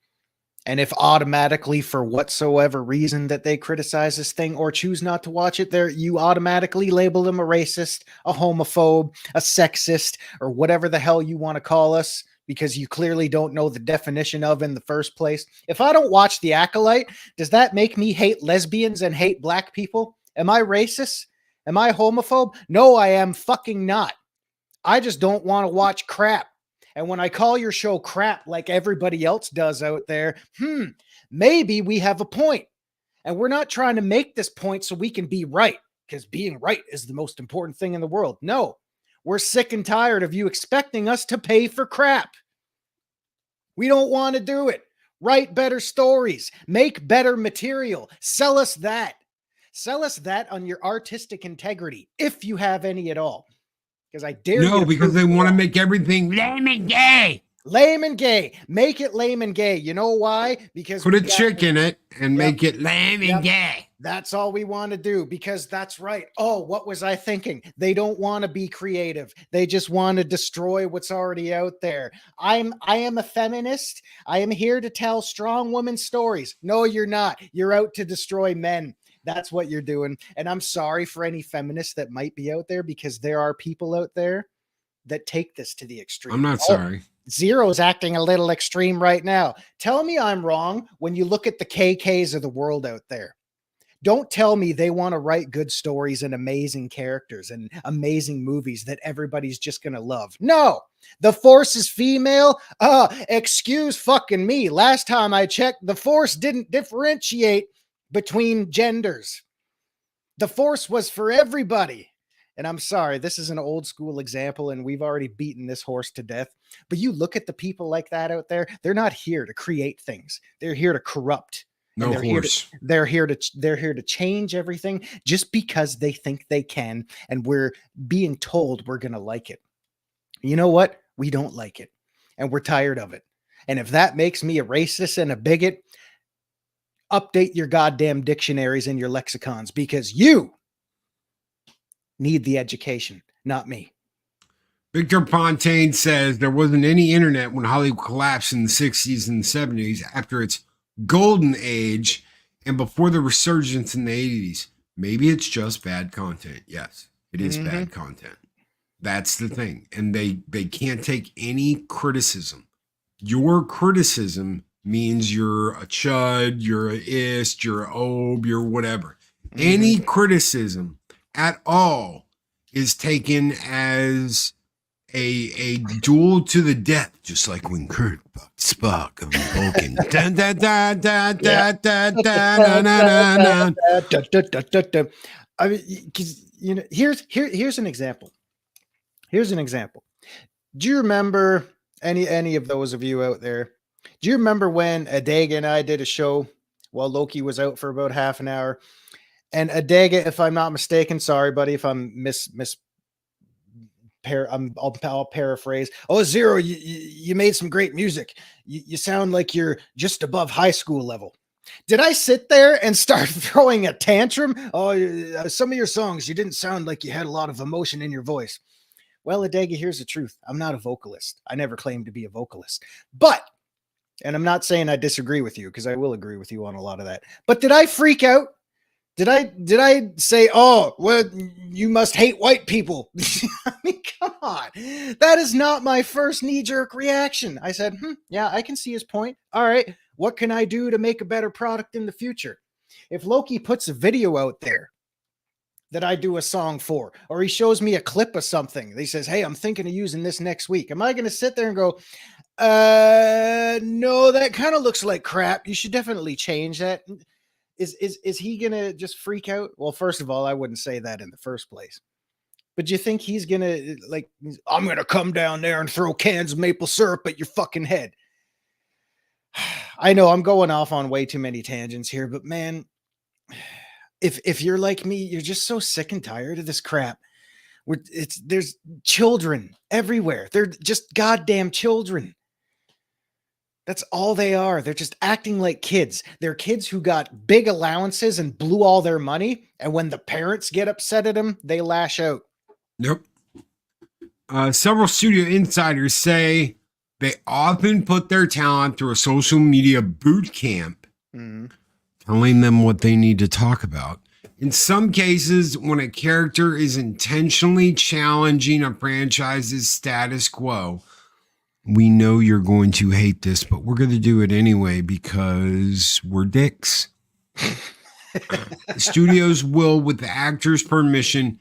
And if automatically for whatsoever reason that they criticize this thing or choose not to watch it, you automatically label them a racist, a homophobe, a sexist, or whatever the hell you want to call us, because you clearly don't know the definition of in the first place. If I don't watch The Acolyte, does that make me hate lesbians and hate black people? Am I racist? Am I homophobe? No, I am fucking not. I just don't want to watch crap. And when I call your show crap like everybody else does out there, maybe we have a point. And we're not trying to make this point so we can be right,
because being right is the most important thing in the world. No, we're sick and tired of you expecting us to pay for crap. We don't want to do it. Write better stories, make better material, sell us that. Sell us that on your artistic integrity, if you have any at all. Because I dare you.
No,
to
because
prove
they
me
want to
wrong.
make everything
Lame and gay.
Lame and gay. Make it lame and gay. You know why? Because
put
we
a
got-
chick in it and
Yep.
make it
Lame and
Yep.
gay.
That's all we want to do, because that's right. Oh, what was I thinking? They don't want to be creative. They just want to destroy what's already out there. I am a feminist. I am here to tell strong woman stories. No, you're not. You're out to destroy men. That's what you're doing. And I'm sorry for any feminists that might be out there, because there are people out there that take this to the extreme.
I'm not
Oh,
sorry.
Zero's acting a little extreme right now. Tell me I'm wrong when you look at the KKs of the world out there. Don't tell me they want to write good stories and amazing characters and amazing movies that everybody's just going to love. No, the Force is female. Excuse fucking me. Last time I checked, the Force didn't differentiate between genders. The Force was for everybody. And I'm sorry, this is an old school example, and we've already beaten this horse to death. But you look at the people like that out there, they're not here to create things. They're here to corrupt.
No
they're here to-
horse.
They're here to change everything just because they think they can, and we're being told we're going to like it. You know what? We don't like it, and we're tired of it. And if that makes me a racist and a bigot, update your goddamn dictionaries and your lexicons, because you need the education, not me.
Victor Fontaine says there wasn't any internet when Hollywood collapsed in the 60s and the 70s after its golden age and before the resurgence in the 80s. Maybe it's just bad content. Yes, it is bad content. That's the thing. And they can't take any criticism. Your criticism means you're a chud, you're a ist, you're a ob, you're whatever. Any criticism at all is taken as a duel to the death, just like when Kurt fucked Spock on Vulcan. Dun, dun, dun, dun, dun, dun, dun, dun, dun, dun.
I mean, 'cause, you know, here's an example. Here's an example. Do you remember any of those of you out there? Do you remember when Adega and I did a show while Loki was out for about half an hour? And Adega, if I'm not mistaken, sorry, buddy, if I'm I'll paraphrase. Oh, Zero, you made some great music. You sound like you're just above high school level. Did I sit there and start throwing a tantrum? Oh, some of your songs, you didn't sound like you had a lot of emotion in your voice. Well, Adega, here's the truth. I'm not a vocalist. I never claimed to be a vocalist. But, and I'm not saying I disagree with you, because I will agree with you on a lot of that. But did I freak out? Did I say, oh, well, you must hate white people? I mean, come on. That is not my first knee-jerk reaction. I said, yeah, I can see his point. All right, what can I do to make a better product in the future? If Loki puts a video out there that I do a song for, or he shows me a clip of something, he says, hey, I'm thinking of using this next week. Am I going to sit there and go, no, that kind of looks like crap. You should definitely change that. Is he gonna just freak out? Well, first of all, I wouldn't say that in the first place. But you think he's gonna I'm gonna come down there and throw cans of maple syrup at your fucking head? I know I'm going off on way too many tangents here, but man, if you're like me, you're just so sick and tired of this crap. There's children everywhere. They're just goddamn children. That's all they are. They're just acting like kids. They're kids who got big allowances and blew all their money. And when the parents get upset at them, they lash out.
Nope. Several studio insiders say they often put their talent through a social media boot camp, telling them what they need to talk about. In some cases, when a character is intentionally challenging a franchise's status quo, we know you're going to hate this, but we're going to do it anyway because we're dicks. Studios will, with the actor's permission,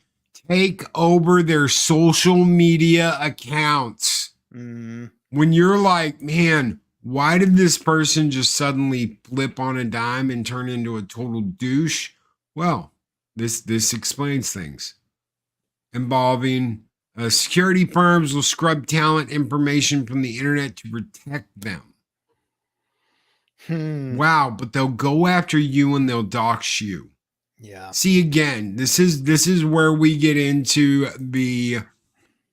take over their social media accounts. When you're like, man, why did this person just suddenly flip on a dime and turn into a total douche? Well, This explains things involving security firms will scrub talent information from the internet to protect them. Wow, but they'll go after you and they'll dox you.
Yeah.
See, again, this is where we get into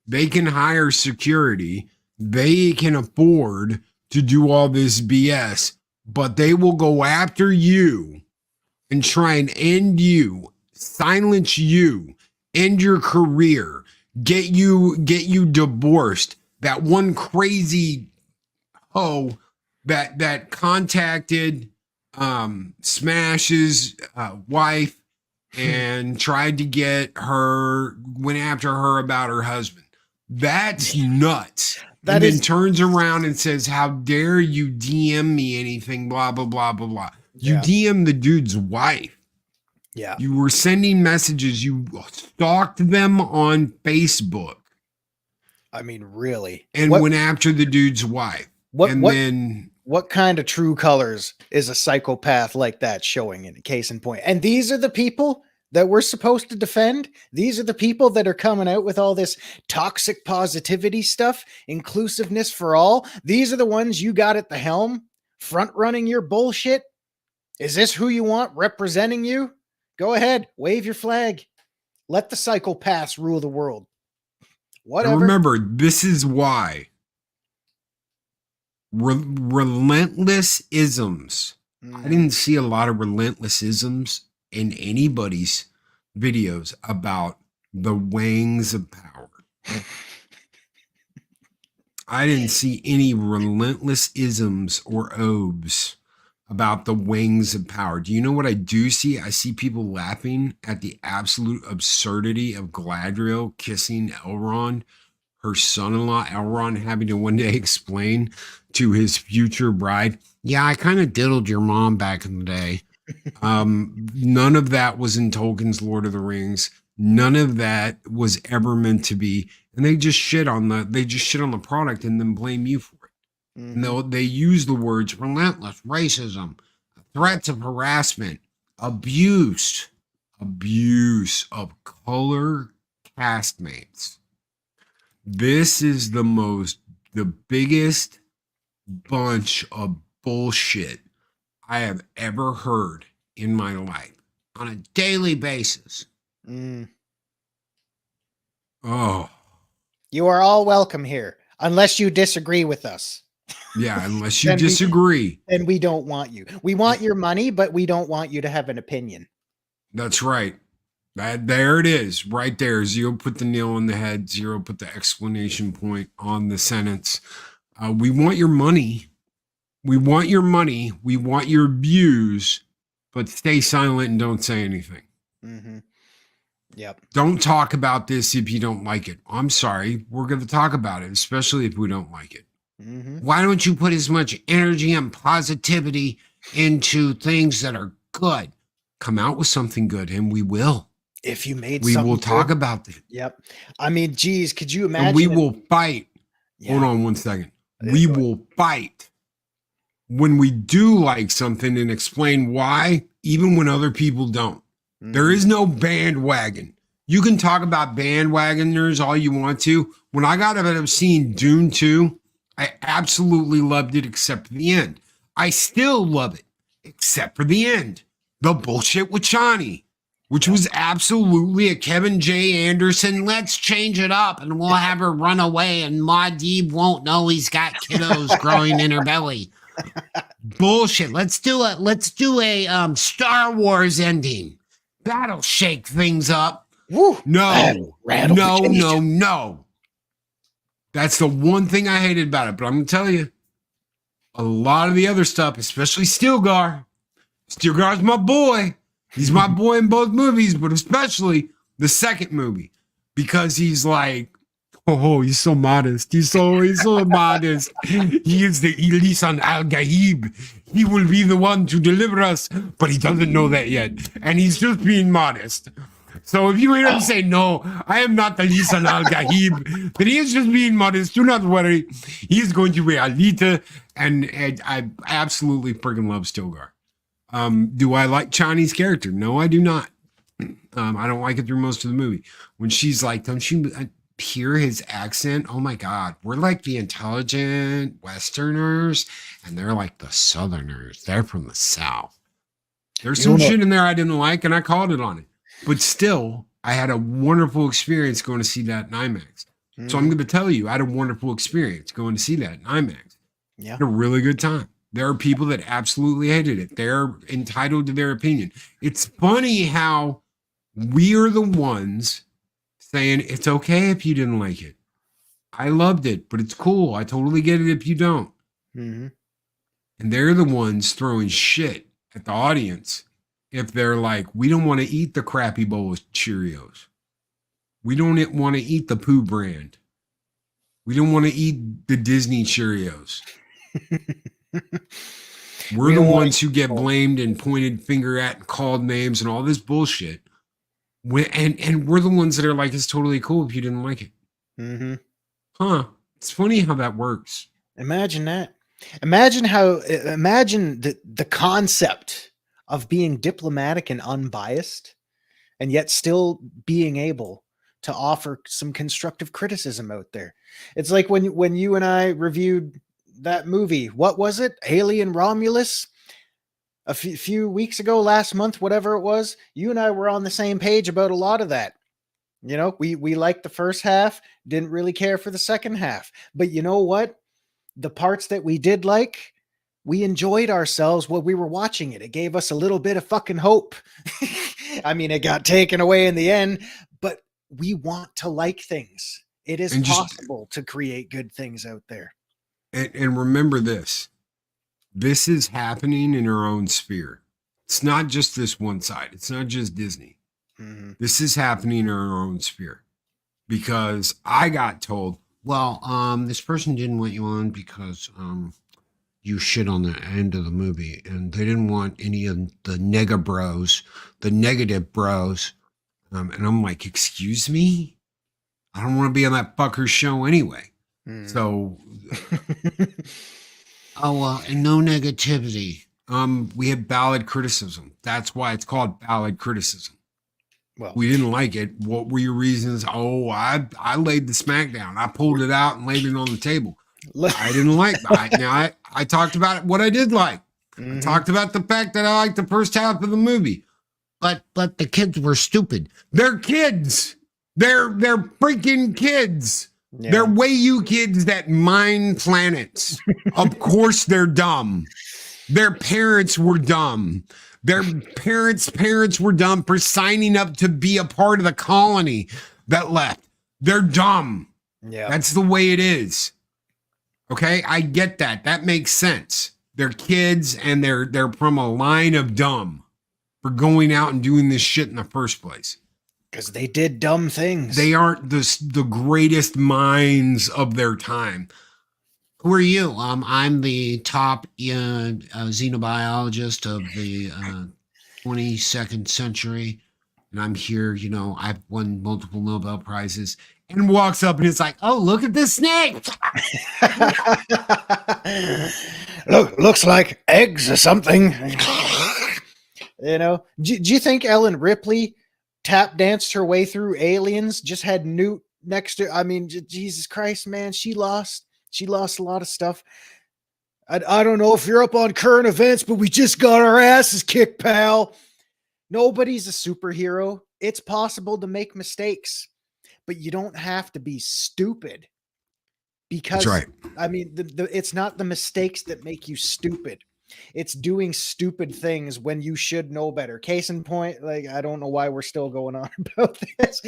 they can hire security, they can afford to do all this BS, but they will go after you and try and end you, silence you, end your career, get you divorced. That one crazy hoe that contacted Smash's wife and tried to went after her about her husband. That's nuts. And then turns around and says, how dare you DM me anything, blah, blah, blah, blah, blah. You DM the dude's wife.
Yeah.
You were sending messages. You stalked them on Facebook.
I mean, really.
And went after the dude's wife.
What kind of true colors is a psychopath like that showing in case in point? And these are the people that we're supposed to defend. These are the people that are coming out with all this toxic positivity stuff, inclusiveness for all. These are the ones you got at the helm, front running your bullshit. Is this who you want representing you? Go ahead, wave your flag. Let the psychopaths rule the world. Whatever.
And remember, this is why relentless isms. I didn't see a lot of relentless isms in anybody's videos about the wangs of power. I didn't see any relentless isms or obes about the wings of power. Do you know what I do see? I see people laughing at the absolute absurdity of Galadriel kissing Elrond, her son-in-law Elrond having to one day explain to his future bride, yeah, I kind of diddled your mom back in the day. None of that was in Tolkien's Lord of the Rings. None of that was ever meant to be. And they just shit on the product and then blame you for it. And they use the words relentless, racism, threats of harassment, abuse of color castmates. This is the biggest bunch of bullshit I have ever heard in my life on a daily basis. Oh.
You are all welcome here, unless you disagree with us.
Yeah, unless you disagree.
Then we don't want you. We want your money, but we don't want you to have an opinion.
That's right. There it is, right there. Zero put the nail on the head. Zero put the exclamation point on the sentence. We want your money. We want your money. We want your views, but stay silent and don't say anything.
Yep.
Don't talk about this if you don't like it. I'm sorry. We're going to talk about it, especially if we don't like it. Why don't you put as much energy and positivity into things that are good? Come out with something good, and we will.
If you made
we
something
will talk
good.
about it.
Yep. I mean, geez, could you imagine?
And we will fight. Yeah. Hold on one second. We will fight when we do like something and explain why, even when other people don't. There is no bandwagon. You can talk about bandwagoners all you want to. When I got out of seeing Dune 2, I absolutely loved it except for the end. I still love it except for the end. The bullshit with Chani, which was absolutely a Kevin J. Anderson, let's change it up and we'll have her run away and Muad'Dib won't know he's got kiddos growing in her belly. Bullshit. Let's do a Star Wars ending. That'll shake things up.
Woo.
No. That's the one thing I hated about it. But I'm going to tell you, a lot of the other stuff, especially Stilgar. Stilgar's my boy. He's my boy in both movies, but especially the second movie. Because he's like, oh, he's so modest. He's so modest. He is the Elisan Al-Gaib. He will be the one to deliver us, but he doesn't know that yet. And he's just being modest. So if you hear him say, no, I am not the Lisan Al-Gaib, then he is just being modest. Do not worry. He is going to be Alita. And I absolutely freaking love Stilgar. Do I like Chani's character? No, I do not. I don't like it through most of the movie. When she's like, don't you hear his accent? Oh my God. We're like the intelligent Westerners, and they're like the Southerners. They're from the South. There's
You
some
know-
shit in there I didn't like, and I called it on it. But still, I had a wonderful experience going to see that in IMAX. So I'm
Mhm.
going to tell you, I had a wonderful experience going to see that in IMAX.
Yeah.
Had a really good time. There are people that absolutely hated it. They're entitled to their opinion. It's funny how we are the ones saying it's okay if you didn't like it. I loved it, but it's cool. I totally get it if you don't.
Mm-hmm.
And they're the ones throwing shit at the audience if they're like, we don't want to eat the crappy bowl of Cheerios. We don't want to eat the Pooh brand. We don't want to eat the Disney Cheerios. We're
We
the
don't wanna
ones who get blamed and pointed finger at and called names and all this bullshit. And we're the ones that are like, it's totally cool if you didn't like it.
Mm-hmm.
Huh. It's funny how that works.
Imagine that. Imagine the concept of being diplomatic and unbiased, and yet still being able to offer some constructive criticism out there. It's like when you and I reviewed that movie. What was it? Alien Romulus? A few weeks ago, last month, whatever it was. You and I were on the same page about a lot of that. You know, we liked the first half, didn't really care for the second half. But you know what? The parts that we did like, we enjoyed ourselves while we were watching it. It gave us a little bit of fucking hope. I mean, it got taken away in the end, but we want to like things. It is
And just-
possible to create good things out there.
And remember this is happening in our own sphere. It's not just this one side. It's not just Disney.
Mhm.
This is happening in our own sphere because I got told,
Well, this person didn't want you on because you shit on the end of the movie, and they didn't want any of the nega bros, the negative bros. And I'm like, excuse me? I don't want to be on that fucker's show anyway.
Mhm.
So
And no negativity.
we had ballad criticism. That's why it's called ballad criticism.
Well,
We didn't like it. What were your reasons? Oh, I laid the smack down. I pulled it out and laid it on the table. I didn't like it. I talked about it, what I did like. I
Mhm.
talked about the fact that I liked the first half of the movie.
But the kids were stupid.
They're kids. They're freaking kids.
Yeah.
They're Wayu kids that mine planets. Of course they're dumb. Their parents were dumb. Their parents were dumb for signing up to be a part of the colony that left. They're dumb.
Yeah.
That's the way it is. Okay, I get that. That makes sense. They're kids and they're from a line of dumb for going out and doing this shit in the first place.
Because they did dumb things.
They aren't the greatest minds of their time.
Who are you? I'm the top xenobiologist of the 22nd century. And I'm here, I've won multiple Nobel Prizes.
And walks up and it's like,
Oh, look at this snake.
Looks like eggs or something. You know, do you think Ellen Ripley tap danced her way through Aliens? Just had Newt next to. I mean, Jesus Christ, man, she lost a lot of stuff. I don't know if you're up on current events, but we just got our asses kicked, pal. Nobody's a superhero. It's possible to make mistakes, but you don't have to be stupid. Because
That's right.
I mean, it's not the mistakes that make you stupid. It's doing stupid things when you should know better. Case in point, like, I don't know why we're still going on about this.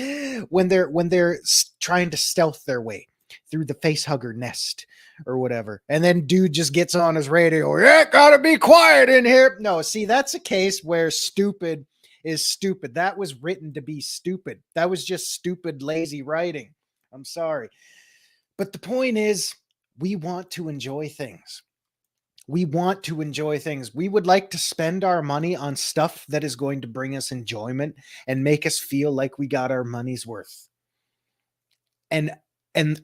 When they're trying to stealth their way through the facehugger nest or whatever, and then dude just gets on his radio. Yeah, gotta be quiet in here. No, see, that's a case where stupid is stupid. That was written to be stupid. That was just stupid, lazy writing. I'm sorry. But the point is, we want to enjoy things. We want to enjoy things. We would like to spend our money on stuff that is going to bring us enjoyment and make us feel like we got our money's worth. And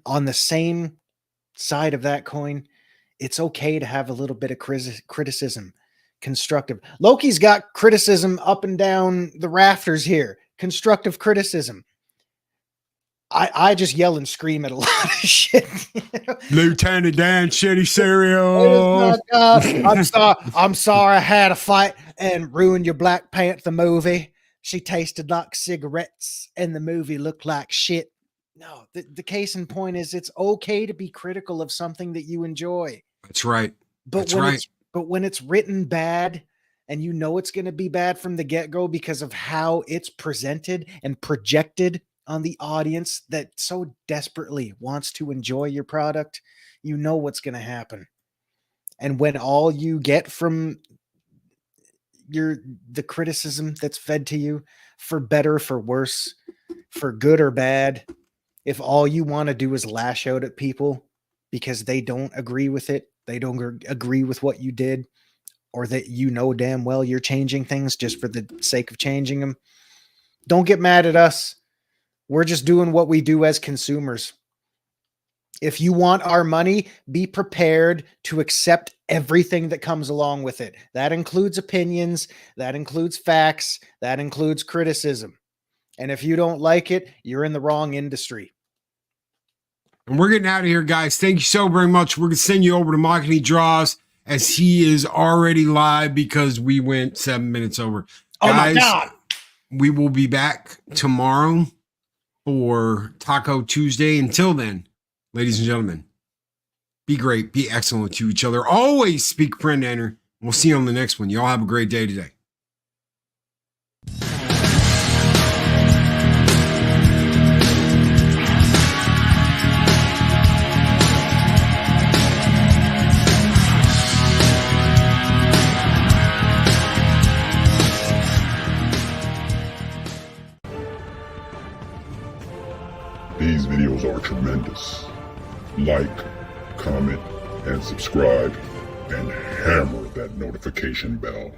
on the same side of that coin, it's okay to have a little bit of criticism. constructive. Loki's got criticism up and down the rafters here. Constructive criticism. I just yell and scream at a lot of shit.
Lieutenant Dan, shitty cereal.
I'm sorry I had a fight and ruined your Black Panther movie. She tasted like cigarettes and the movie looked like shit. No, the case in point is it's okay to be critical of something that you enjoy.
That's right.
But when it's written bad and you know it's going to be bad from the get-go because of how it's presented and projected on the audience that so desperately wants to enjoy your product, you know what's going to happen. And when all you get from the criticism that's fed to you, for better, for worse, for good or bad, if all you want to do is lash out at people because they don't agree with it, they don't agree with what you did, or that you know damn well you're changing things just for the sake of changing them, don't get mad at us. We're just doing what we do as consumers. If you want our money, be prepared to accept everything that comes along with it. That includes opinions, that includes facts, that includes criticism. And if you don't like it, you're in the wrong industry.
And we're getting out of here, guys. Thank you so very much. We're going to send you over to Makani Draws as he is already live because we went 7 minutes over.
Oh
guys,
my God.
We will be back tomorrow for Taco Tuesday. Until then, ladies and gentlemen, be great, be excellent to each other. Always speak friend enter. We'll see you on the next one. Y'all have a great day today.
These videos are tremendous. Like, comment, and subscribe, and hammer that notification bell.